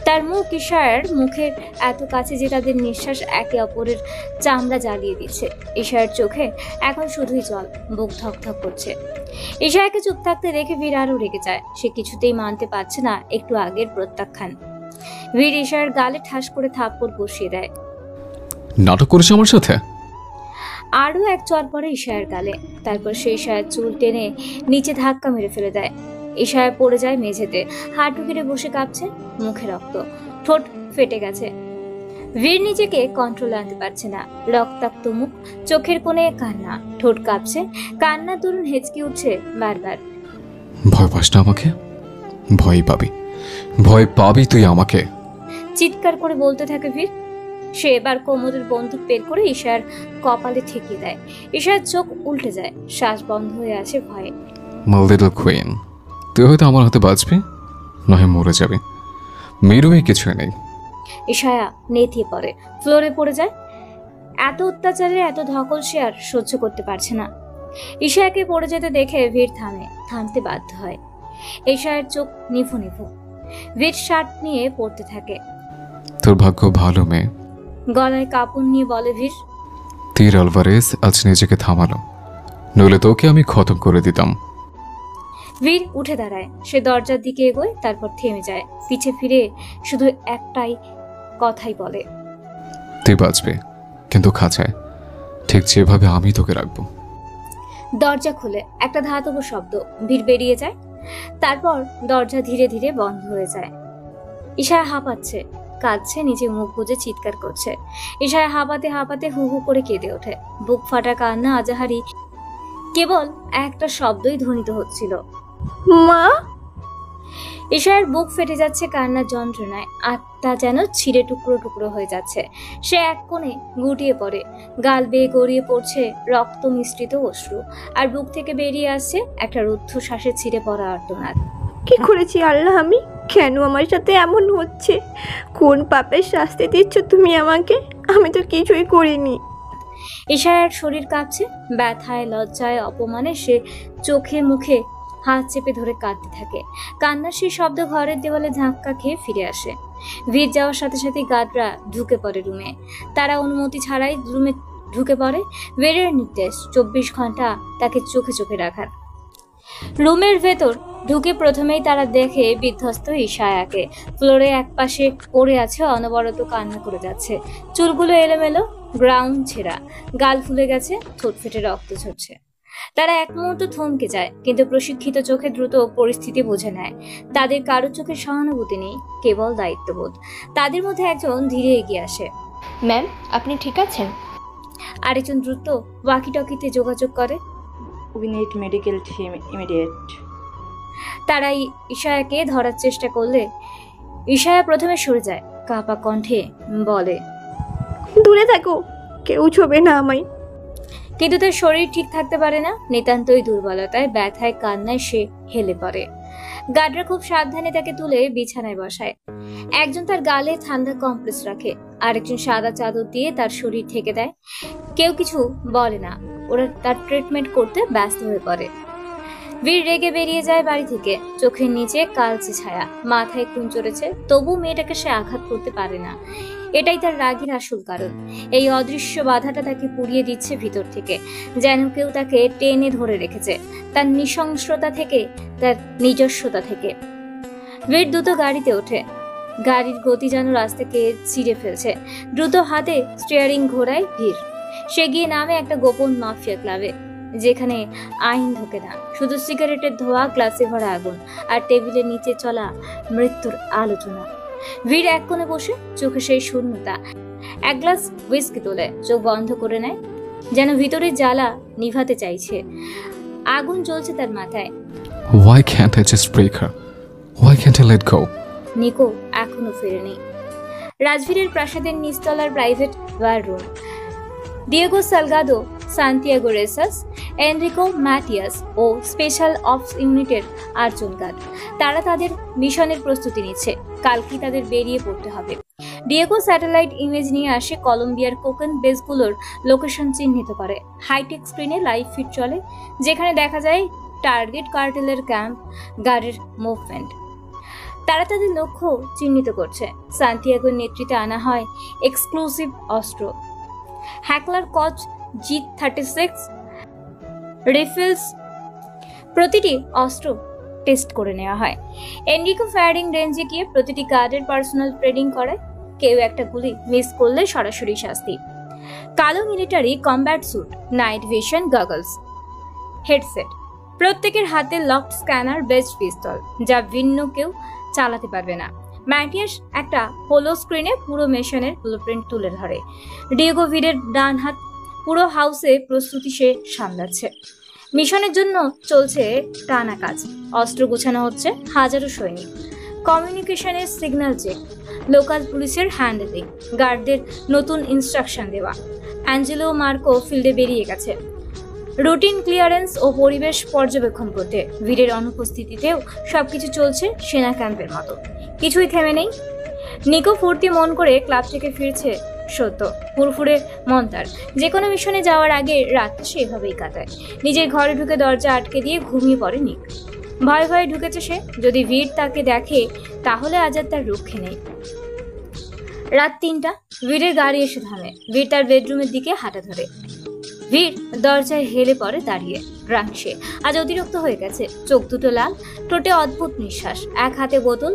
A: তার মুখ ঈশায়ার মুখের এত কাছে যে তাদের নিঃশ্বাস একে অপরের চামড়া জ্বালিয়ে দিচ্ছে। ঈশায়ার চোখে এখন শুধুই জল, বুক ধকধক করছে। ঈশায়াকে চুপ থাকতে দেখে বীর আরো রেগে যায়। সে কিছুতেই মানতে পারছে না একটু আগের প্রত্যাখ্যান। বীর ঈশায়ার গালে ঠাস করে থাপ্পড় বসিয়ে দেয়।
H: নাটক করেছে আমার সাথে?
A: আরো এক চর পরে ঈশায়ার গালে, তারপর সে ঈশায়ার চুল টেনে নিচে ধাক্কা মেরে ফেলে দেয়। ঈশায়া পড়ে যায় মেঝেতে, হাঁটু গেড়ে বসে কাঁপছে, মুখে রক্ত, ঠোঁট ফেটে গেছে। বীর নিজেকে কন্ট্রোলে আনতে পারছে না, রক্তাক্ত মুখ, চোখের কোণে কান্না, ঠোঁট কাঁপছে, কান্না দরুন হেঁচকি উঠছে বারবার।
H: ভয় পাস না আমাকে? ভয় পাবি, ভয় পাবি তুই আমাকে,
A: চিৎকার করে বলতে থাকে বীর। সে এবার কোমরের বন্দুক বের করে ঈশার কপালে ঠেকিয়ে দেয়। ঈশার চোখ উল্টে যায়, শ্বাস বন্ধ হয়ে আসে ভয়ে।
H: মাই লিটল কুইন, তুই হয়তো আমার হাতে বাঁচবি, নয় মরে যাবে, মেরুই কিছুই নেই।
A: ঈশায়া নেতিয়ে পড়ে, ফ্লোরে পড়ে যায়। এত অত্যাচারে এত ধকল সে আর সহ্য করতে পারছে না। ঈশায়াকে পড়ে যেতে দেখে বীর থামতে বাধ্য হয়। ঈশায়ের চোখ নিভু নিভু। বীর শার্ট নিয়ে পড়তে থাকে।
H: তোর ভাগ্য ভালো মেয়ে,
A: গলায় কাপড় নিয়ে বলে বীর।
H: তীর আলভারেজ আজ নিজেকে থামালো, নইলে তোকে আমি খতম করে দিতাম।
A: বীর উঠে দাঁড়ায়, সে দরজার দিকে এগোয়, তারপর থেমে যায়, পিছে ফিরে শুধু একটাই কথাই বলে,
H: তুই বাঁচবে, কিন্তু খাঁচায়, ঠিক যেভাবে আমি তোকে রাখবো।
A: দরজা খুলে একটা ধাতব শব্দ, বীর বেরিয়ে যায়, তারপর দরজা ধীরে ধীরে বন্ধ হয়ে যায়। ঈশায়া হাঁপাচ্ছে, কাঁদছে, নিজে মুখ বুজে চিৎকার করছে। ঈশায়া হাঁপাতে হাঁপাতে হু হু করে কেঁদে ওঠে, বুক ফাটা কান্না, আজাহারি, কেবল একটা শব্দই ধ্বনিত হচ্ছিল,
K: মা।
A: ঈশায়ার বুক ফেটে যাচ্ছে কান্নার যন্ত্রণায়, আত্মা যেন ছিঁড়ে টুকরো টুকরো হয়ে যাচ্ছে। সে এক কোণে গুটিয়ে পড়ে, গাল বেয়ে গড়িয়ে পড়ছে রক্ত মিশ্রিত অশ্রু, আর বুক থেকে বেরিয়ে আসছে একটা রুদ্ধশ্বাসে ছিঁড়ে পড়া আর্তনাদ।
K: কি করেছি আল্লাহ আমি? কেন আমার সাথে এমন হচ্ছে? কোন পাপের শাস্তি দিচ্ছ তুমি আমাকে? আমি তো কিছুই করিনি।
A: ঈশায়ার শরীর কাঁপছে, ব্যথায়, লজ্জায়, অপমানে সে চোখে মুখে হাত চেপে ধরে কাঁদতে থাকে। কান্নার সেই শব্দ ঘরের দেওয়ালে ধাক্কা খেয়ে ফিরে আসে। ভিড় যাওয়ার সাথে সাথে গার্ডরা ঢুকে পড়ে রুমে। তারা অনুমতি ছাড়াই রুমে ঢুকে পড়ে। বেরের নির্দেশ 24 ঘন্টা তাকে চোখে চোখে রাখার। রুমের ভেতর ঢুকে প্রথমেই তারা দেখে বিধ্বস্ত ইশায়াকে। ফ্লোরে একপাশে পড়ে আছে, অনবরত কান্না করে যাচ্ছে। চুলগুলো এলোমেলো, গ্রাউন্ড ছেঁড়া, গাল ফুলে গেছে, ঠোঁট ফেটে রক্ত ঝরছে। তারা এক মুহূর্ত থমকে যায়, কিন্তু প্রশিক্ষিত চোখে দ্রুত পরিস্থিতি বুঝে নেয়। তাদের কারো চোখে সহানুভূতি নেই, কেবল দায়িত্ববোধ। তাদের মধ্যে একজন ধীরে এগিয়ে আসে।
L: ম্যাম, আপনি ঠিক আছেন?
A: আরেকজন দ্রুত ওয়াকিটকিতে যোগাযোগ করে।
M: We need medical team immediate.
A: তারা ইশায়াকে ধরার চেষ্টা করলে ইশায়া প্রথমে সরে যায়। কাঁপা কণ্ঠে বলে,
K: দূরে থাকো, কেউ ছবে না আমায়।
A: কিন্তু তার শরীর ঠিক থাকতে পারে না। নিতান্তই দুর্বলতায়, ব্যথায়, কান্নায় সে হেলে পড়ে। গার্ডরা খুব সাবধানে তাকে তুলে বিছানায় বসায়। একজন তার গালে ঠান্ডা কমপ্রেস রাখে, আরেকজন সাদা চাদর দিয়ে তার শরীর ঢেকে দেয়। কেউ কিছু বলে না, ওরা তার ট্রিটমেন্ট করতে ব্যস্ত হয়ে পড়ে। বীর রেগে বেরিয়ে যায় বাড়ি থেকে। চোখের নিচে কালচে ছায়া, মাথায় খুন চড়েছে, তবু মেয়েটাকে সে আঘাত করতে পারে না। এটাই তার রাগের আসল কারণ। এই অদৃশ্য বাধাটা তাকে পুড়িয়ে দিচ্ছে ভিতর থেকে, যেন কেউ তাকে টেনে ধরে রেখেছে, তার নৃশংসতা থেকে, তার নিজস্বতা থেকে। বীর দ্রুত গাড়িতে ওঠে। গাড়ির গতি যেন রাস্তাকে চিরে ফেলছে। দ্রুত হাতে স্টিয়ারিং ঘোরায় ভিড়। সে গিয়ে নামে একটা গোপন মাফিয়া ক্লাবে, যেখানে আইন ঢোকে না, শুধু সিগারেটের ধোয়া, গ্লাসে ভরা আগুন, আর টেবিলের নিচে চলা মৃত্যুর আলোচনা। বীর এক কোণে বসে, চোখে সেই শূন্যতা। এক গ্লাস হুইস্কি তোলে, চোখ বন্ধ করে নেয়, যেন ভিতরের জ্বালা নিভাতে চাইছে। আগুন জ্বলছে তার মাথায়।
H: Why can't I just break her? Why can't I let go?
A: Nicco এখনো ফেরেনি। রাজবীরের প্রাসাদের নিচতলার private war room. Diego Salgado, Santiago Resas, Enrico Matias ও স্পেশাল অপস ইউনিটের 8 জন গার্ড। তারা তাদের মিশনের প্রস্তুতি নিচ্ছে। কালকে তাদের বেরিয়ে পড়তে হবে। ডিয়েগো স্যাটেলাইট ইমেজ নিয়ে আসে, কলম্বিয়ার কোকেন বেসগুলোর লোকেশন চিহ্নিত করে। হাইটেক স্ক্রিনে লাইভ ফিড চলে, যেখানে দেখা যায় টার্গেট কার্টেলের ক্যাম্প, গার্ডের মুভমেন্ট। তারা তাদের লক্ষ্য চিহ্নিত করছে। সান্তিয়াগোর নেতৃত্বে আনা হয় এক্সক্লুসিভ অস্ত্র, হ্যাকলার কচ G36 রিফিলস। প্রতিটি অস্ত্র টেস্ট করে নেওয়া হয়। এনরিকো ফায়ারিং রেঞ্জে গিয়ে প্রতিটি গার্ডের পার্সোনাল ট্রেনিং করায়। কেউ একটা গুলি মিস করলে সরাসরি শাস্তি। কালো military combat suit, night vision goggles, headset. প্রত্যেকের হাতে লকড স্ক্যানার, বেস্ট পিস্তল, যা ভিন্ন কেউ চালাতে পারবে না। ম্যাটিয়াস একটা হোলো স্ক্রিনে পুরো মিশনের ব্লুপ্রিন্ট তুলে ধরে। ডিয়েগো ভিডের ডান হাত। পুরো হাউসে প্রস্তুতি সে সামলাচ্ছে। মিশনের জন্য চলছে টানা কাজ। অস্ত্র গোছানো হচ্ছে, হাজারো সৈনিক, কমিউনিকেশনের সিগন্যাল চেক, লোকাল পুলিশের হ্যান্ডেলিং, গার্ডদের নতুন ইনস্ট্রাকশন দেওয়া। অ্যাঞ্জেলো মার্কো ফিল্ডে বেরিয়ে গেছে রুটিন ক্লিয়ারেন্স ও পরিবেশ পর্যবেক্ষণ করতে। ভিড়ের অনুপস্থিতিতেও সবকিছু চলছে সেনা ক্যাম্পের মতো, কিছুই থেমে নেই। নিকো ফুর্তি মন করে ক্লাব থেকে ফিরছে। সত্য, ফুরফুরে মন তার। যে কোনো মিশনে যাওয়ার আগে রাতটা সেভাবেই কাটায়। নিজের ঘরে ঢুকে দরজা আটকে দিয়ে ঘুমিয়ে পড়ে নিক। ভয়ে ভয়ে ঢুকেছে সে, যদি ভিড় তাকে দেখে তাহলে আজ আর তার রক্ষে নেই। রাত 3টা, ভিড়ের গাড়ি এসে থামে। ভিড় তার বেডরুমের দিকে হাঁটা ধরে। ভিড় দরজায় হেলে পড়ে দাঁড়িয়ে। রাংশে আজ অতিরিক্ত হয়ে গেছে, চোখ দুটো লাল, ঠোঁটে অদ্ভুত নিঃশ্বাস, এক হাতে বোতল,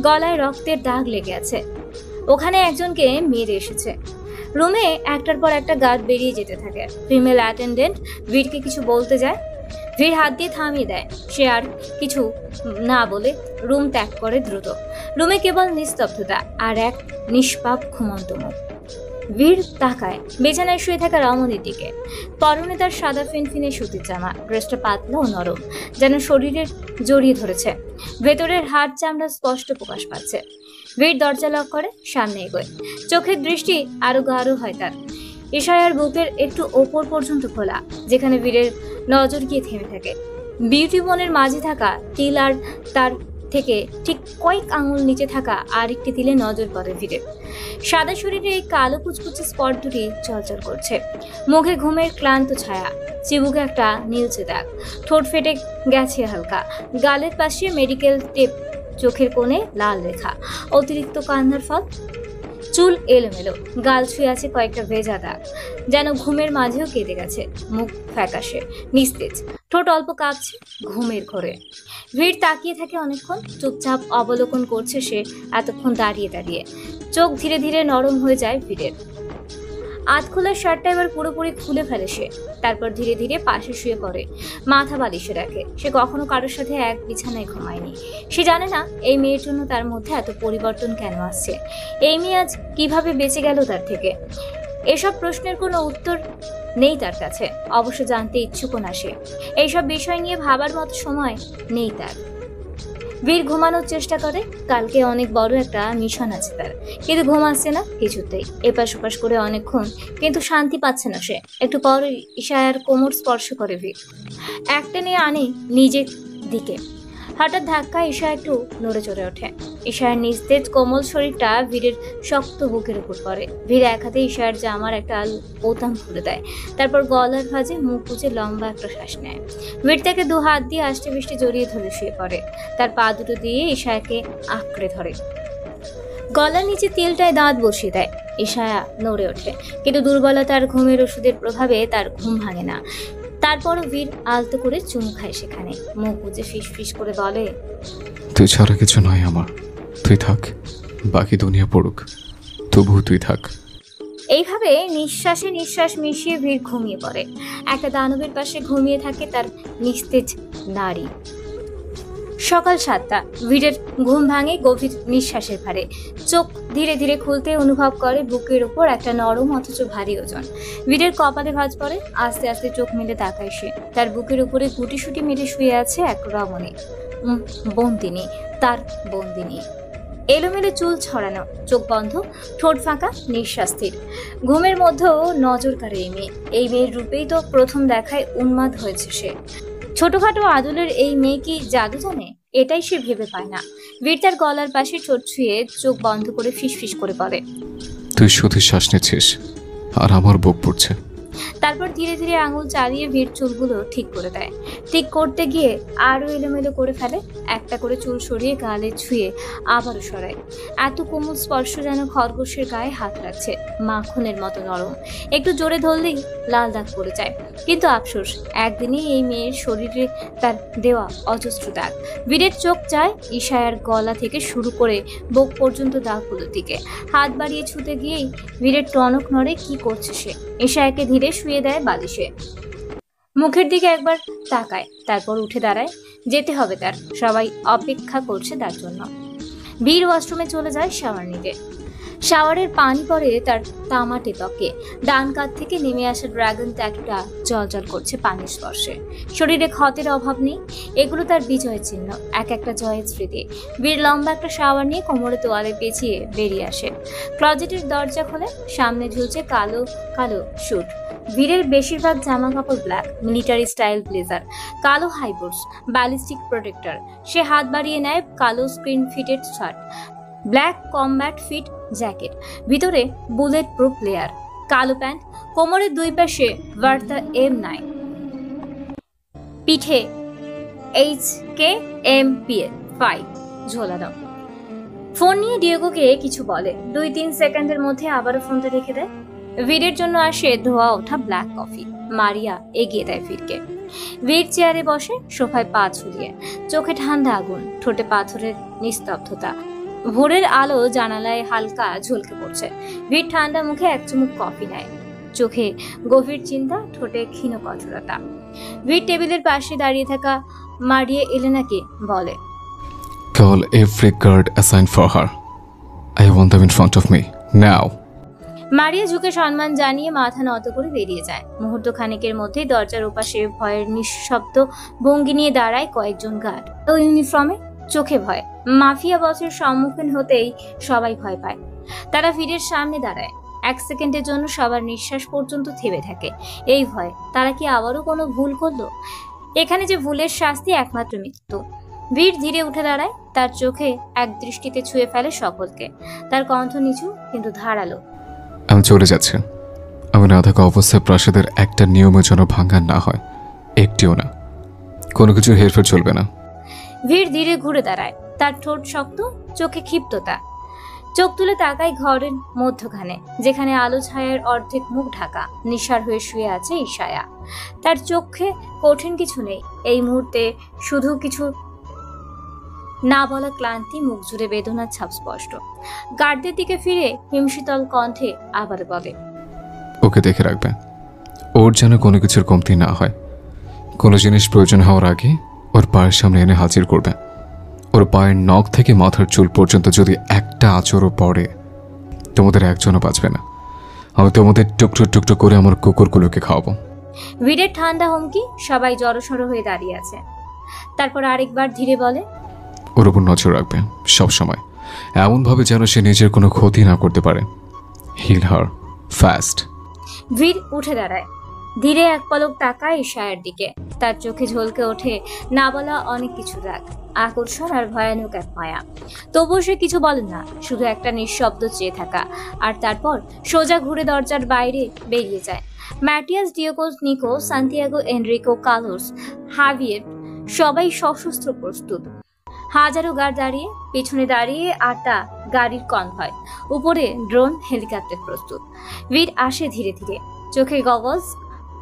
A: গলায় রক্তের দাগ লেগে আছে। ওখানে একজনকে মেরে এসেছে। রুমে একটার পর একটা গার্ড বেরিয়ে যেতে থাকে। ফিমেল অ্যাটেন্ডেন্ট ভিড়কে কিছু বলতে যায়, ভিড় হাত দিয়ে থামিয়ে দেয়। সে আর কিছু না বলে রুম ত্যাগ করে দ্রুত। রুমে কেবল নিস্তব্ধতা আর এক নিষ্পাপ ঘুমন্ত মুখ। ভিড় তাকায় বিছানায় শুয়ে থাকা রমণীর দিকে। পরনে তার সাদা ফিনফিনে সুতির জামা, ড্রেসটা পাতলা ও নরম, যেন শরীরের জড়িয়ে ধরেছে। ভেতরের হাড় চামড়া স্পষ্ট প্রকাশ পাচ্ছে। ভিড় দরজা লক করে সামনে এগোয়। চোখের দৃষ্টি আরো গাঢ় হয় তার। ইশায়ার বুকের একটু ওপর পর্যন্ত খোলা, যেখানে ভিড়ের নজর গিয়ে থেমে থাকে। বিউটি বোনের মাঝে থাকা তিল আর তার থেকে ঠিক কয়েক আঙুল নিচে থাকা আরেকটি তিলে নজর পড়ে ভিড়ের। সাদা শরীরে এই কালো কুচকুচে স্পট দুটি চলচল করছে। মুখে ঘুমের ক্লান্ত ছায়া, চিবুকে একটা নীলচে দাগ, ঠোঁট ফেটে গেছে হালকা, গালের পাশে মেডিকেল টেপ, চোখের কোণে লাল রেখা, অতিরিক্ত কান্নার ফল। চুল এলোমেলো, গাল ছুঁয়ে আছে কয়েকটা ভেজা দাগ, যেন ঘুমের মাঝেও কেটে গেছে। মুখ ফ্যাকাশে, নিস্তেজ, ঠোঁট অল্প কাঁপছে ঘুমের ঘোরে। ভিড় তাকিয়ে থাকে অনেকক্ষণ, চুপচাপ অবলোকন করছে সে এতক্ষণ দাঁড়িয়ে দাঁড়িয়ে। চোখ ধীরে ধীরে নরম হয়ে যায় ভিড়ের। আধখোলা শার্টটা এবার পুরোপুরি খুলে ফেলে সে, তারপর ধীরে ধীরে পাশে শুয়ে পড়ে, মাথা বালিশে রাখে। সে কখনো কারোর সাথে এক বিছানায় ঘুমায়নি। সে জানে না এই মেয়ের জন্য তার মধ্যে এত পরিবর্তন কেন আসছে, এই মেয়ে আজ কিভাবে বেঁচে গেল তার থেকে। এসব প্রশ্নের কোনো উত্তর নেই তার কাছে, অবশ্য জানতে ইচ্ছুকও না সে। এইসব বিষয় নিয়ে ভাবার মতো সময় নেই তার। বীর ঘুমানোর চেষ্টা করে, কালকে অনেক বড় একটা মিশন আছে তার, কিন্তু ঘুম আসছে না কিছুতেই। এপাশ ওপাশ করে অনেকক্ষণ, কিন্তু শান্তি পাচ্ছে না সে। একটু পর ইশায়ার কোমর স্পর্শ করে বীর, একটা নিয়ে আনে নিজের দিকে। হঠাৎ ধাক্কা ঈশা একটু নড়ে চড়ে ওঠে। ঈশার নিস্তেজ কোমল শরীরটা বীরের শক্ত বুকের উপর পড়ে। বীর এক হাতে ঈশার জামার একটা বোতাম খুলে দেয়, তারপর গলার ভাঁজে মুখ বুজে লম্বা একটা শ্বাস নেয়। বীর তাকে দু হাত দিয়ে আষ্টে পৃষ্ঠে জড়িয়ে ধরে শুয়ে পড়ে, তার পা দুটো দিয়ে ঈশাকে আঁকড়ে ধরে। গলার নিচে তিলটায় দাঁত বসিয়ে দেয়। ঈশা নড়ে ওঠে, কিন্তু দুর্বলতার ঘুমের ওষুধের প্রভাবে তার ঘুম ভাঙে না। তারপরও বীর আলতো করে চুমু খায় সেখানে, মুখ বুজে ফিস ফিস করে বলে,
H: তুই ছাড়া কিছু নয় আমার, তুই থাক, বাকি দুনিয়া পড়ুক, তবুও তুই থাক।
A: এইভাবে নিঃশ্বাসে নিঃশ্বাস মিশিয়ে বীর ঘুমিয়ে পড়ে। একটা দানবের পাশে ঘুমিয়ে থাকে তার নিস্তেজ নারী। সকাল 7টা, বীরের ঘুম ভাঙে গভীর নিঃশ্বাসের ভারে। চোখ ধীরে ধীরে খুলতে অনুভব করে বুকের উপর একটা নরম অথচ ভারী ওজন। বীরের কপালে ভাঁজ পড়ে, আস্তে আস্তে চোখ মেলে তাকায় সে। তার বুকের উপরে গুটিসুটি মেরে শুয়ে আছে এক রমণী, বন্দিনী, তার বন্দিনী। এলোমেলো চুল ছড়ানো, চোখ বন্ধ, ঠোঁট ফাঁকা, নিঃশ্বাস স্থির। ঘুমের মধ্যেও নজর কাড়ে এই মেয়ে। এই মেয়ের রূপেই তো প্রথম দেখায় উন্মাদ হয়েছে সে। ছোটখাটো আদলের এই মেয়ে কি জাদু জানে? এটাই সে ভেবে পায় না। বীর তার গলার পাশে ঠোঁট ছুঁয়ে চোখ বন্ধ করে ফিস ফিস করে পড়ে,
H: তুই শুধু শ্বাস নিচ্ছিস আর আমার বুক পড়ছে।
A: তারপর ধীরে ধীরে আঙুল চালিয়ে বীর চুলগুলো ঠিক করে দেয়। ঠিক করতে গিয়ে আরো এলোমেলো করে ফেলে, একটা করে চুল সরিয়ে গালে ছুঁয়ে আবারও সরায়। এত কোমল স্পর্শ যেন খরগোশের গায়ে হাত রাখছে, মাখনের মতো নরম। একটু জোরে ধরলেই লাল দাগ পড়ে যায়। কিন্তু আফসোস, একদিনই এই মেয়ের শরীরে তার দেওয়া অজস্র দাগ। বীরের চোখ যায় ঈশায়ার গলা থেকে শুরু করে বুক পর্যন্ত দাগগুলোর দিকে। হাত বাড়িয়ে ছুতে গিয়েই বীরের টনক নড়ে। কি করছে সে? ঈশায়াকে ধীরে শুয়ে দেয় বালিশে, মুখের দিকে একবার তাকায়, তারপর উঠে দাঁড়ায়। যেতে হবে তার, সবাই অপেক্ষা করছে তার জন্য। বীর ওয়াশরুমে চলে যায় শাওয়ার নিতে। শাওয়ারের পানি পড়ে তার তামাটে ত্বকে। ডান কাঁধ থেকে নেমে আসা ড্রাগন ট্যাটুটা জলজল করছে পানির স্পর্শে। শরীরে ক্ষতের অভাব নেই, এগুলো তার বিজয়ের চিহ্ন, এক একটা জয়ের স্মৃতি। বীর লম্বা একটা শাওয়ার নিয়ে কোমরে তোয়ালে পেঁচিয়ে বেরিয়ে আসে। ক্লজেটের দরজা খোলে, সামনে ঝুলছে কালো কালো স্যুট। বীরের বেশিরভাগ জামা কাপড় ব্ল্যাক, মিলিটারি স্টাইল ব্লেজার, কালো হাইবোর্স, ব্যালিস্টিক প্রোটেক্টর। সে হাত বাড়িয়ে নেয় কালো screen fitted shirt, black combat fit jacket, ভিতরে বুলেট প্রুফ লেয়ার, কালো প্যান্ট, কোমরের দুই পাশে ভার্তা M9, পিঠে HKMPL5 ঝোলানো। ফোন নিয়ে ডিয়েগোকে কিছু বলে, 2-3 সেকেন্ডের মধ্যে আবারও ফোনটা রেখে দেয়। বীরের জন্য আসে ধোয়া ওঠা ব্ল্যাক কফি। মারিয়া এগিয়ে দেয় বীরকে। বীর চেয়ারে বসে, সোফায় পা ঝুলিয়ে, চোখে ঠান্ডা আগুন, ঠোঁটে পাথরের নিস্তব্ধতা। ভোরের আলো জানালায় হালকা ঝলকে পড়ছে। বীর ঠান্ডা মুখে এক চুমুক কফি নেয়, চোখে গভীর চিন্তা, ঠোঁটে ক্ষীণ কঠোরতা। বীর টেবিলের পাশে দাঁড়িয়ে থাকা মারিয়া এলেনাকে বলে,
H: Call every guard assigned for her. I want them in front of me now.
A: মারিয়া ঝুঁকে সম্মান জানিয়ে মাথা নত করে বেরিয়ে যায়। মুহূর্ত খানেকের মধ্যেই দরজার ওপাশে ভয়ের নিঃশব্দ ভঙ্গি নিয়ে দাঁড়ায় কয়েকজন গার্ড। ও ইউনিফর্মে, চোখে ভয়। মাফিয়া বসের সম্মুখীন হতেই সবাই ভয় পায়। তারা বীরের সামনে দাঁড়ায়। 1 সেকেন্ডের জন্য সবার নিঃশ্বাস পর্যন্ত থেমে থাকে। এই ভয়, তারা কি আবারও কোনো ভুল করলো? এখানে যে ভুলের শাস্তি একমাত্র মৃত্যু। বীর ধীরে উঠে দাঁড়ায়, তার চোখে এক দৃষ্টিতে ছুঁয়ে ফেলে সকলকে। তার কণ্ঠ নিচু কিন্তু ধারালো।
H: আমি চলে যাচ্ছি। আমি না থাকা অবস্থায় প্রাসাদের একটা নিয়মের জন্য ভাঙা না হয়, একটিও না। কোনো কিছুর হেরফের চলবে না।
A: বীর ধীরে ঘুরে দাঁড়ায়, তার ঠোঁট শক্ত, চোখে ক্ষিপ্ততা। চোখ তুলে তাকায় ঘরের মধ্যখানে, যেখানে আলো ছায়ার অর্ধেক মুখ ঢাকা নিঃসার হয়ে শুয়ে আছে ইশায়া। তার চোখে কঠিন কিছু নেই এই মুহূর্তে, শুধু কিছু না বলা ক্লান্তি, মুখ জুড়ে বেদনার ছাপ স্পষ্ট। গার্ডদের দিকে ফিরে হিমশীতল কণ্ঠে আবার বলে,
H: ওকে দেখে রাখবে, ওর যেন কোনো কিছুর কমতি না হয়। কোনো জিনিস প্রয়োজন হওয়ার আগে ওর পায়ের সামনে এনে হাজির করবে। ওর পায়ের নখ থেকে মাথার চুল পর্যন্ত যদি একটা আঁচড়ও পড়ে, তোমাদের একজনও বাঁচবে না। আমি তোমাদের টুকরো টুকরো করে আমার কুকুরগুলোকে খাওয়াবো।
A: বীরের ঠান্ডা হুমকি, সবাই জড়সড় হয়ে দাঁড়িয়ে আছে। তারপর আরেকবার ধীরে বলে,
H: ওর উপর নজর রাখবে সব সময়, এমনভাবে যেন সে নিজের কোনো ক্ষতি না করতে পারে। হিল হার ফাস্ট।
A: বীর উঠে দাঁড়ায়, ধীরে এক পলক তাকায় ইশায়ার দিকে। তার চোখে ঝলকে ওঠে না বলা অনেক কিছু রাগ, আকর্ষণ আর ভয়ানক এক মায়া। তবুও সে কিছু বলে না, শুধু একটা নিঃশব্দ চেয়ে থাকা। আর তারপর সোজা ঘুরে দরজার বাইরে বেরিয়ে যায়। Matias, Diego, Nico, Santiago, Enrico, Carlos, Javier সবাই সশস্ত্র প্রস্তুত। হাজারো গার্ড দাঁড়িয়ে, পিছনে দাঁড়িয়ে আটা গাড়ির কনভয়, উপরে ড্রোন, হেলিকপ্টার প্রস্তুত। বীর আসে ধীরে ধীরে, চোখে গগলস,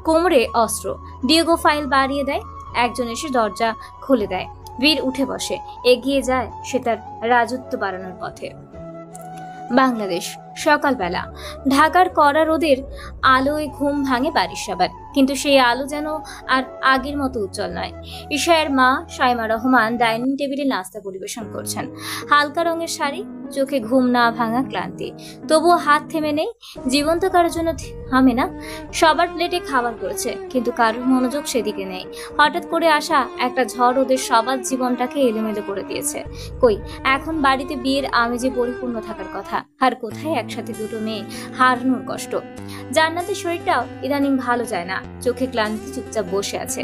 A: কোমরে অস্ত্র। ডিয়েগো ফাইল বাড়িয়ে দেয়, একজন এসে দরজা খুলে দেয়। বীর উঠে বসে, এগিয়ে যায় সে তার রাজত্ব বাড়ানোর পথে। বাংলাদেশ, সকালবেলা। ঢাকার কড়া রোদের আলোয় ঘুম ভাঙে বাড়ির সবার, কিন্তু সেই আলো যেন আর আগের মতো উজ্জ্বল নয়। ইশায়ের মা শাইমা রহমান ডাইনিং টেবিলে নাস্তা পরিবেশন করছেন। হালকা রঙের শাড়ি, চোখে ঘুম না ভাঙা ক্লান্তি, তবুও হাত থেমে নেই। জীবন্ত কারোর জন্য থামে না। সবার প্লেটে খাবার করেছে, কিন্তু কারোর মনোযোগ সেদিকে নেই। হঠাৎ করে আসা একটা ঝড় ওদের সবার জীবনটাকে এলোমেলো করে দিয়েছে। কই, এখন বাড়িতে বিয়ের আমেজে পরিপূর্ণ থাকার কথা, আর কোথায় একসাথে দুটো মেয়ে হারানোর কষ্ট। জান্নাতের শরীরটাও ইদানিং ভালো যায় না, চোখে ক্লান্তি, চুপচাপ বসে আছে।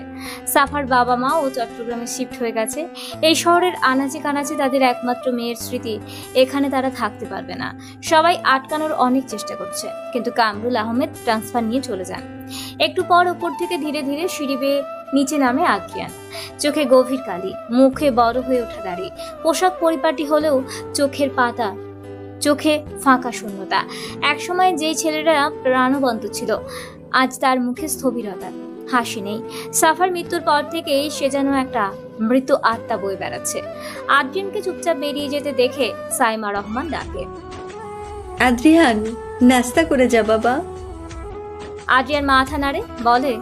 A: সাফার বাবা মা ও চট্টগ্রামে শিফট হয়ে গেছে। এই শহরের আনাচে কানাচে তাদের একমাত্র মেয়ের স্মৃতি, এখানে তারা থাকতে পারবে না। সবাই আটকানোর অনেক চেষ্টা করছে, কিন্তু কামরুল আহমেদ ট্রান্সফার নিয়ে চলে যান। একটু পর ওপর থেকে ধীরে ধীরে সিঁড়ি বেয়ে নিচে নামে আকিয়ান। চোখে গভীর কালি, মুখে বড় হয়ে ওঠা দাড়ি, পোশাক পরিপাটি হলেও চোখের পাতা, চোখে ফাঁকা শূন্যতা। একসময় যেই ছেলেরা প্রাণবন্ত ছিল, আজ তার মুখে স্থবিরতা, হাসি নেই। সাফার মৃত্যুর পর থেকেই সে যেন একটা মৃত আত্মা বয়ে বেড়াচ্ছে। আদ্রিয়ানকে চুপচাপ বেরিয়ে যেতে দেখে সাইমা রহমান ডাকে,
B: আদ্রিয়ান, নাস্তা করে যা বাবা।
A: আদ্রিয়ান মাথা নাড়ে, বলে,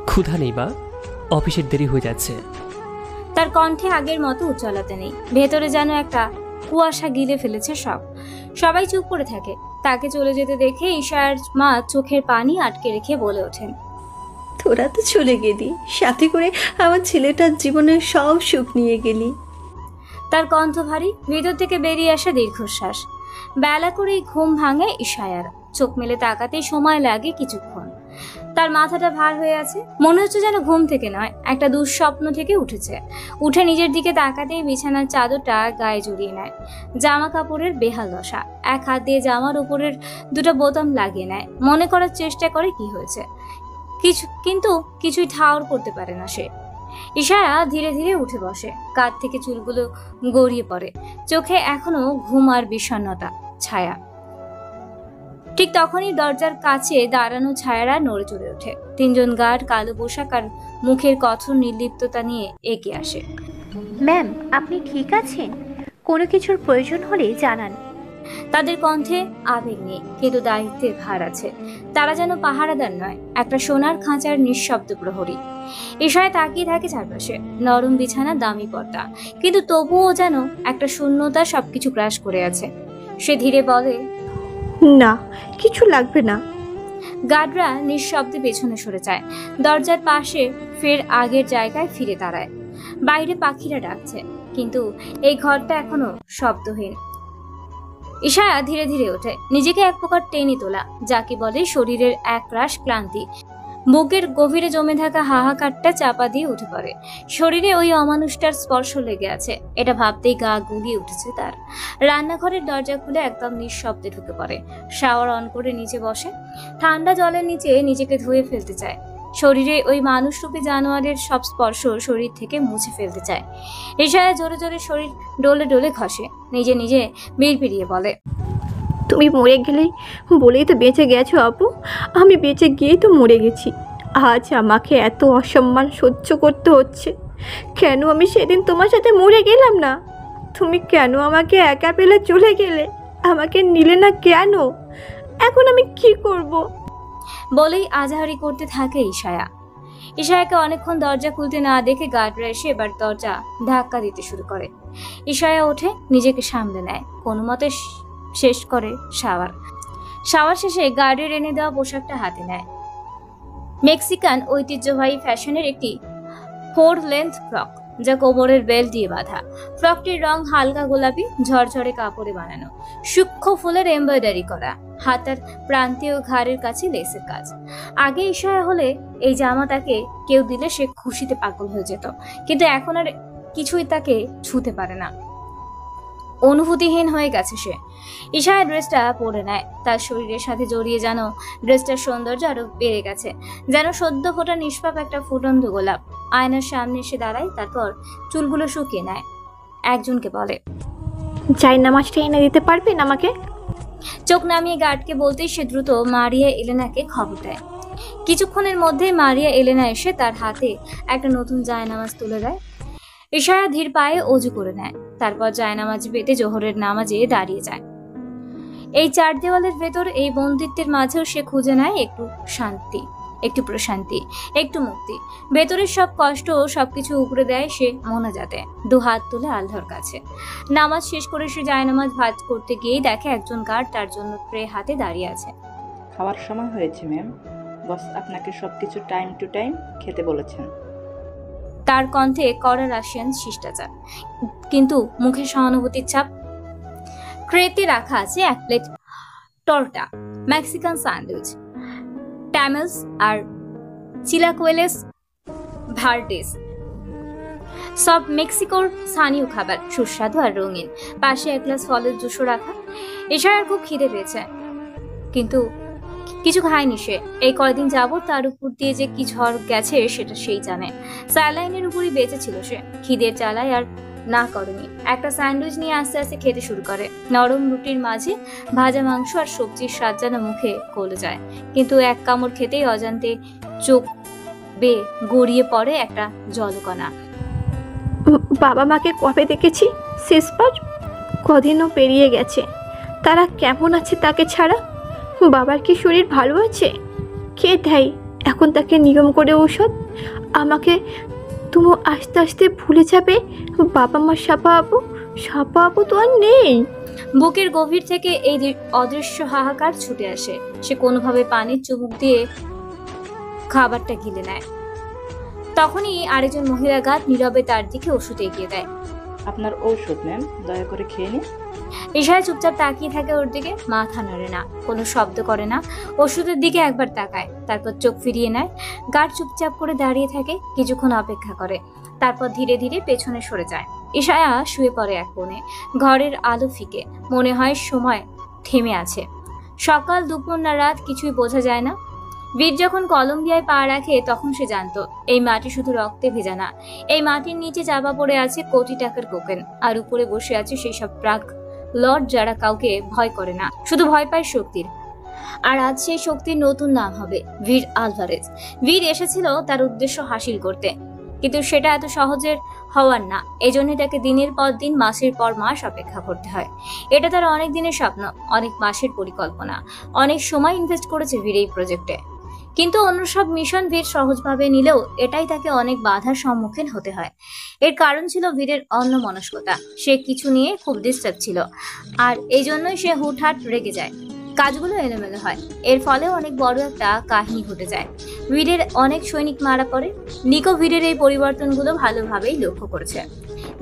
D: ক্ষুধা নেই বা, অফিসের দেরি হয়ে যাচ্ছে।
A: তার কণ্ঠে আগের মতো উজ্জ্বলতা নেই, ভেতরে যেন একটা কুয়াশা গিলে ফেলেছে সব। সবাই চুপ করে থাকে। তাকে চলে যেতে দেখে ইশায়ার মা চোখের পানি আটকে রেখে বলে ওঠেন,
B: তোরা তো চলে গেলি, সাথে করে আমার ছেলেটার জীবনের সব সুখ নিয়ে গেলি।
A: তার কণ্ঠ ভারী, ভিতর থেকে বেরিয়ে আসে দীর্ঘশ্বাস। বেলা করেই ঘুম ভাঙে ইশায়ার। চোখ মেলে তাকাতে সময় লাগে কিছুক্ষণ। তার মাথাটা ভার হয়ে আছে, মনে হচ্ছে যেন ঘুম থেকে নয়, একটা দুঃস্বপ্ন থেকে উঠেছে। উঠে নিজের দিকে তাকাতেই বিছানার চাদরটা গায়ে জড়িয়ে নেয়। জামা কাপড়ের বেহাল দশা, এক হাত দিয়ে জামার উপরের দুটো বোতাম লাগিয়ে নেয়। মনে করার চেষ্টা করে কি হয়েছে, কিন্তু কিছুই ঠাউর করতে পারে না সে। ইশায়া ধীরে ধীরে উঠে বসে, কাঁধ থেকে চুলগুলো গড়িয়ে পড়ে, চোখে এখনো ঘুম আর বিষণ্ণতা ছায়া। ঠিক তখনই দরজার কাছে দাঁড়ানো ছায়ারা নড়ে চড়ে ওঠে। তিনজন গার্ড কালো পোশাক আর মুখের কঠোর নির্লিপ্ততা নিয়ে এগিয়ে আসে।
N: ম্যাম, আপনি ঠিক আছেন? কোনো কিছুর প্রয়োজন হলে জানান।
A: তাদের কণ্ঠে আবেগ নেই, কিন্তু দায়িত্বের ভার আছে। তারা যেন পাহারাদার নয়, একটা সোনার খাঁচার নিঃশব্দ প্রহরী। ইশায় তাকিয়ে থাকে চারপাশে, নরম বিছানা, দামি পর্দা, কিন্তু তবুও যেন একটা শূন্যতা সবকিছু গ্রাস করে আছে। সে ধীরে বলে,
K: না, কিছু লাগবে না।
A: গার্ডরা নিঃশব্দে পেছনে সরে যায়। দরজার পাশে ফের আগের জায়গায় ফিরে দাঁড়ায়। বাইরে পাখিরা ডাকছে, কিন্তু এই ঘরটা এখনো শব্দহীন। ইশায়া ধীরে ধীরে ওঠে, নিজেকে এক প্রকার টেনে তোলা, যাকে বলে শরীরের একরাশ ক্লান্তি। বুকের গভীরে জমে থাকা হাহাকারটা চাপা দিয়ে উঠে পড়ে। শরীরে ওই অমানুষটার স্পর্শ লেগে আছে, এটা ভাবতেই গা গুলিয়ে উঠেছে তার। রান্নাঘরের দরজা খুলে একদম নিঃশব্দে ঢুকে পড়ে। শাওয়ার অন করে নিচে বসে, ঠান্ডা জলের নিচে নিজেকে ধুয়ে ফেলতে চায়। শরীরে ওই মানুষরূপী জানোয়ারের সব স্পর্শ শরীর থেকে মুছে ফেলতে চায়। ইশায়া জোরে জোরে শরীর ডলে ডলে ঘষে, নিজে নিজে বিড়বিড়িয়ে বলে,
K: তুমি মরে গেলে বলেই তো বেঁচে গেছো আপু, আমি বেঁচে গিয়েই তো মরে গেছি। আজ আমাকে এত অসম্মান সহ্য করতে হচ্ছে। কেন আমি সেদিন তোমার সাথে মরে গেলাম না? তুমি কেন আমাকে একা পেলে চলে গেলে? আমাকে নিলে না কেন? এখন আমি কি করব?
A: বলেই আজাহারি করতে থাকে ইশায়া। ইশায়াকে অনেকক্ষণ দরজা খুলতে না দেখে গার্ডরা এসে এবার দরজা ধাক্কা দিতে শুরু করে। ইশায়া ওঠে, নিজেকে সামলে নেয়, কোনো মতে শেষ করে শাওয়ার শেষে গার্ডের এনে দেওয়া পোশাকটা হাতে নেয়। মেক্সিকান ঐতিহ্যবাহী ফ্যাশনের একটি 4 লেন্থ ফ্রক, যা কোমরের বেল্ট দিয়ে বাঁধা। ফ্রকটির রং হালকা গোলাপি, ঝরঝরে কাপড়ে বানানো, সূক্ষ্ম ফুলের এমব্রয়ডারি করা, হাতার প্রান্তীয় ঘাড়ের কাছে লেসের কাজ। আগে ইশায়া হলে এই জামা তাকে কেউ দিলে সে খুশিতে পাগল হয়ে যেত, কিন্তু এখন আর কিছুই তাকে ছুঁতে পারে না। অনুভূতিহীন হয়ে গেছে সে। ইশায়া ড্রেসটা পরে নেয়, তার শরীরের সাথে জড়িয়ে যেন ড্রেসটার সৌন্দর্য আরো বেড়ে গেছে, যেন সদ্য ফোটা নিষ্পাপ একটা ফুটন্ত গোলাপ। আয়নার সামনে এসে দাঁড়ায়, তারপর চুলগুলো শুকিয়ে নেয়। একজনকে বলে,
K: জায়নামাজটা এনে দিতে পারবেন আমাকে?
A: চোখ নামিয়ে গার্ডকে বলতেই সে দ্রুত মারিয়া এলেনাকে খবর দেয়। কিছুক্ষণের মধ্যে মারিয়া এলেনা এসে তার হাতে একটা নতুন জায়নামাজ তুলে দেয়। ইশায়া ধীর পায়ে অজু করে নেয়, তারপর জায়নামাজ পেতে জোহরের নামাজে দাঁড়িয়ে যায়। এই 4 দেওয়ালের ভেতর এই বন্দিত্বের মাঝেও সে খুঁজে নেয় একটু শান্তি, একটু প্রশান্তি, একটু মুক্তি। ভেতরের সব কষ্ট সবকিছু উপড়ে দেয় সে মোনাজাতে, 2 হাত তুলে আল্লাহর কাছে। নামাজ শেষ করে সে জায়নামাজ ভাঁজ করতে গিয়েই দেখে একজন গার্ড তার জন্য ট্রে হাতে দাঁড়িয়ে আছে।
M: খাওয়ার সময় হয়েছে ম্যাম, বস আপনাকে সবকিছু টাইম টু টাইম খেতে বলেছেন।
A: তার কণ্ঠে কড়া রাশিয়ান শিষ্টাচার, কিন্তু মুখে সহানুভূতির ছাপ। ট্রেতে রাখা আছে 1 প্লেট টর্টা, মেক্সিকান স্যান্ডউইচ, ট্যামেলস আর চিলাকুয়েলেস ভার্ডেস, সব মেক্সিকোর স্থানীয় খাবার, সুস্বাদু আর রঙিন। পাশে 1 গ্লাস ফলের জুসও রাখা। ইশায়ার খুব খিদে পেয়েছে, কিন্তু কিছু খায়নি সে। এই কয়দিন যাবত তার উপর দিয়ে যে কি ঝড় গেছে সেটা সেই জানে। স্যালাইনের উপরই বেঁচে ছিল সে, খিদের জ্বালায় আর না করেনি। একটা স্যান্ডউইচ নিয়ে আস্তে আস্তে খেতে শুরু করে। নরম রুটির মাঝে ভাজা মাংস আর সবজির স্বাদ যেন মুখে গলে যায়, কিন্তু 1 কামড় খেতেই অজান্তে চোখ বেয়ে গড়িয়ে পড়ে একটা জলকণা।
K: বাবা মাকে কবে দেখেছি শেষবার? কদিনও পেরিয়ে গেছে। তারা কেমন আছে তাকে ছাড়া? বাবার কি শরীর ভালো আছে? কে দেয় এখন তাকে নিয়ম করে ঔষধ? আমাকে তুমি আস্তে আস্তে ভুলে যাবে। বাবা মা সাপা আপু তো আর নেই।
A: বুকের গভীর থেকে এই অদৃশ্য হাহাকার ছুটে আসে। সে কোনোভাবে পানির চুমুক দিয়ে খাবারটা গিলে নেয়। তখনই আরেকজন মহিলা গার্ড নীরবে তার দিকে ওষুধ এগিয়ে দেয়।
M: আপনার ঔষধ ম্যাম, দয়া করে খেয়ে নিন।
A: ইশায়া চুপচাপ তাকিয়ে থাকে ওর দিকে, মাথা নাড়ে না, কোনো শব্দ করে না। ওষুধের দিকে একবার তাকায়, তারপর চোখ ফিরিয়ে নেয়। গার্ড চুপচাপ করে দাঁড়িয়ে থাকে, কিছুক্ষণ অপেক্ষা করে, তারপর ধীরে ধীরে পেছনে সরে যায়। ইশায়া শুয়ে পড়ে এক কোণে। ঘরের আলো ফিকে, মনে হয় সময় থেমে আছে। সকাল, দুপুর না রাত কিছুই বোঝা যায় না। বীর যখন কলম্বিয়ায় পা রাখে তখন সে জানতো এই মাটি শুধু রক্তে ভেজা না, এই মাটির নিচে চাপা পড়ে আছে কোটি টাকার কোকেন, আর উপরে বসে আছে সেই সব প্রাক লর্ড যারা কাউকে ভয় করে না, শুধু ভয় পায় শক্তির। আর আজ সেই শক্তির নতুন নাম হবে বীর আলভারেজ। বীর এসেছিল তার উদ্দেশ্য হাসিল করতে, কিন্তু সেটা এত সহজের হওয়ার না। এজন্যই তাকে দিনের পর দিন, মাসের পর মাস অপেক্ষা করতে হয়। এটা তার অনেক দিনের স্বপ্ন, অনেক মাসের পরিকল্পনা, অনেক সময় ইনভেস্ট করেছে বীর এই প্রজেক্টে। কিন্তু অন্য সব মিশন বীর সহজভাবে নিলেও এটাই তাকে অনেক বাধার সম্মুখীন হতে হয়। এর কারণ ছিল বীরের অন্যমনস্কতা। সে কিছু নিয়ে খুব ডিস্টার্ব ছিল, আর এই জন্যই সে হুটহাট রেগে যায়, কাজগুলো এলোমেলো হয়। এর ফলে অনেক বড় একটা কাহিনী ঘটে যায়। বীরের অনেক সৈনিক মারা পড়ে। নিকো বীরের এই পরিবর্তনগুলো ভালোভাবেই লক্ষ্য করেছে।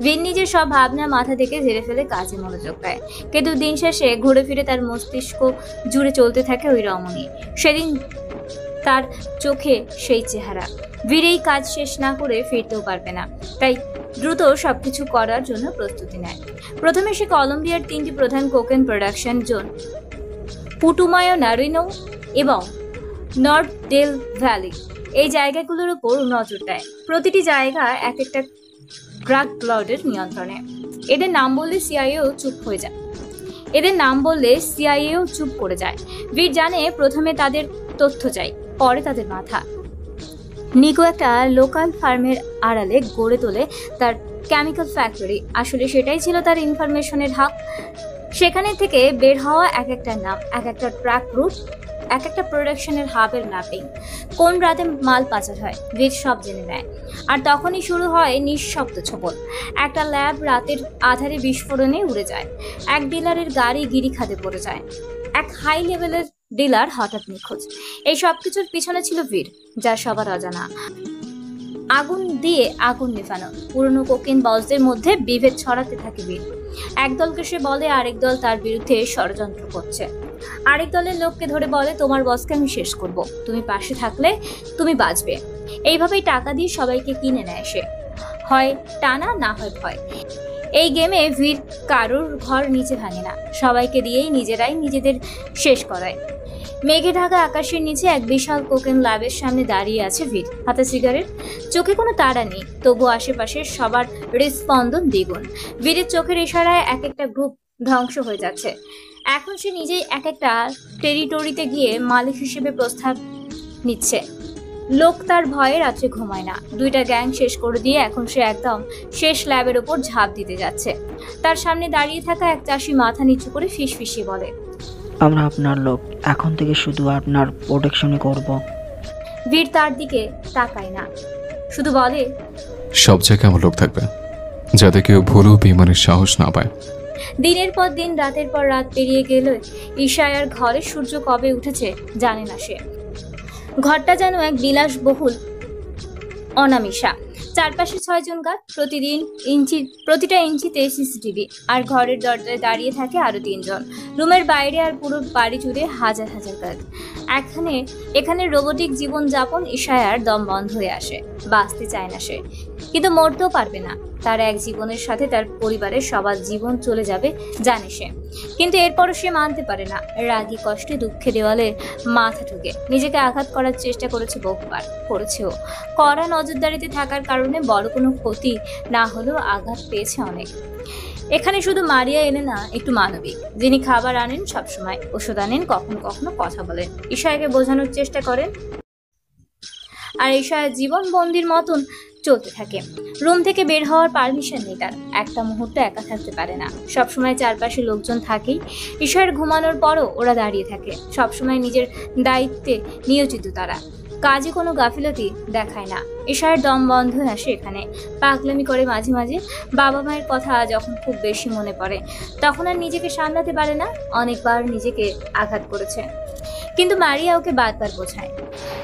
A: বীর নিজের সব ভাবনা মাথা থেকে ঝেড়ে ফেলে কাজে মনোযোগ দেয়, কিন্তু দিন শেষে ঘুরে ফিরে তার মস্তিষ্ক জুড়ে চলতে থাকে ওই রমণী। সেদিন তার চোখে সেই চেহারা। বীর এই কাজ শেষ না করে ফিরতেও পারবে না, তাই দ্রুত সবকিছু করার জন্য প্রস্তুতি নেয়। প্রথমে সে কলম্বিয়ার 3টি প্রধান কোকেন প্রোডাকশন জোন, পুটুমায়ো, নারিনো এবং নর্থ ডেল ভ্যালি, এই জায়গাগুলোর উপর নজর দেয়। প্রতিটি জায়গা এক একটা ড্রাগ লর্ডের নিয়ন্ত্রণে। এদের নাম বললে সিআইএও চুপ করে যায়। বীর জানে প্রথমে তাদের তথ্য চাই, পরে তাদের মাথা। নিকো একটা লোকাল ফার্মের আড়ালে গড়ে তোলে তার কেমিক্যাল ফ্যাক্টরি। আসলে সেটাই ছিল তার ইনফরমেশনের হাব। সেখানে থেকে বের হওয়া এক একটা নাম, এক একটা ট্র্যাক রুট, এক একটা প্রোডাকশনের হাবের ম্যাপিং। কোন রাতে মাল পাচার হয় বীর সব জেনে নেয়। আর তখনই শুরু হয় নিঃশব্দ ছোবল। একটা ল্যাব রাতের আধারে বিস্ফোরণে উড়ে যায়। এক ডিলারের গাড়ি গিরিখাতে পড়ে যায়। এক হাই লেভেলের ডিলার হঠাৎ নিখোঁজ। এই সব কিছুর পিছনে ছিল বীর, যা সবার অজানা। আগুন দিয়ে আগুন নেভানো। পুরনো কোকেন বসদের মধ্যে বিভেদ ছড়াতে থাকে বীর। এক দলকে সে বলে আরেক দল তার বিরুদ্ধে ষড়যন্ত্র করছে। আরেক দলের লোককে ধরে বলে তোমার বসকে আমি শেষ করব, তুমি পাশে থাকলে তুমি বাঁচবে। এইভাবেই টাকা দিয়ে সবাইকে কিনে নেয় সে, হয় টানা না হয় ভয়। এই গেমে বীর কারোর ঘর নিচে ভাঙে না, সবাইকে দিয়েই নিজেরাই নিজেদের শেষ করায়। মেঘে ঢাকা আকাশের নিচে এক বিশাল কোকেন ল্যাবের সামনে দাঁড়িয়ে আছে বীর, হাতে সিগারেট, চোখে কোনো তাড়া নেই, তবু আশেপাশের সবার হৃদস্পন্দন দ্বিগুণ। বীরের চোখের ইশারায় এক একটা গ্রুপ ধ্বংস হয়ে যাচ্ছে। এখন সে নিজেই এক একটা টেরিটরিতে গিয়ে মালিক হিসেবে প্রস্তাব নিচ্ছে। লোক তার ভয়ে রাত্রে ঘুমায় না। 2টা গ্যাং শেষ করে দিয়ে এখন সে একদম শেষ ল্যাবের ওপর ঝাঁপ দিতে যাচ্ছে। তার সামনে দাঁড়িয়ে থাকা এক চাষি মাথা নিচু করে ফিসফিসিয়ে বলে,
O: আমরা আপনার লোক, এখন থেকে শুধু আপনার প্রোটেকশনই করব।
A: বীর তার দিকে তাকায় না, শুধু বলে,
H: সব জায়গায় আমার লোক থাকবে, যাতে কেউ ভুলেও বেইমানের সাহস না পায়।
A: দিনের পর দিন, রাতের পর রাত পেরিয়ে গেল। ঈশায়ার ঘরে সূর্য কবে উঠেছে জানে না সে। ঘরটা যেন এক বিলাসবহুল অনামিশা। চারপাশে 6 জন গার্ড, প্রতিটা ইঞ্চিতে সিসিটিভি, আর ঘরের দরজায় দাঁড়িয়ে থাকে আরো 3 জন। রুমের বাইরে আর পুরো বাড়ি জুড়ে হাজার হাজার গার্ড। এখানে রোবোটিক জীবনযাপন। ঈশায়ার দম বন্ধ হয়ে আসে, বাঁচতে চায় না সে, কিন্তু মরতেও পারবে না। তার এক জীবনের সাথে তার পরিবারের সবার জীবন চলে যাবে জানে সে, কিন্তু এরপরও সে মানতে পারে না। রাগী কষ্টে দুঃখে দেওয়ালে মাথা ঠুকে নিজেকে আঘাত করার চেষ্টা করেছে, বহুবার করেছেও। কড়া নজরদারিতে থাকার কারণে বড় কোনো ক্ষতি না হলেও আঘাত পেয়েছে অনেক। এখানে শুধু মারিয়া এলে না, একটু মানবিক, যিনি খাবার আনেন সবসময়, ওষুধ আনেন, কখনো কখনো কথা বলেন, ঈশায়াকে বোঝানোর চেষ্টা করেন। আর ঈশায়া জীবন বন্দির মতন চলতে থাকে। রুম থেকে বের হওয়ার পারমিশন নেই তার, একটা মুহূর্ত একা থাকতে পারে না। সবসময় চারপাশে লোকজন থাকেই। ঈশায়ার ঘুমানোর পরও ওরা দাঁড়িয়ে থাকে, সবসময় নিজের দায়িত্বে নিয়োজিত তারা, কাজে কোনো গাফিলতি দেখায় না। ঈশায়ার দম বন্ধ হয়ে আসে এখানে, পাগলামি করে মাঝে মাঝে। বাবা মায়ের কথা যখন খুব বেশি মনে পড়ে, তখন আর নিজেকে সামলাতে পারে না। অনেকবার নিজেকে আঘাত করেছে, কিন্তু মারিয়া ওকে বারবার বোঝায়,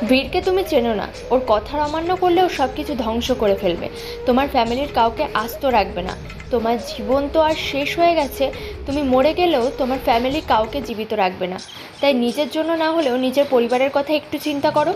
L: বীরকে তুমি চেনো না, ওর কথার অমান্য করলে ও সব কিছু ধ্বংস করে ফেলবে। তোমার ফ্যামিলির কাউকে আস্ত রাখবে না। তোমার জীবন তো আর শেষ হয়ে গেছে, তুমি মরে গেলেও তোমার ফ্যামিলি কাউকে জীবিত রাখবে না। তাই নিজের জন্য না হলেও নিজের পরিবারের কথা একটু চিন্তা করো।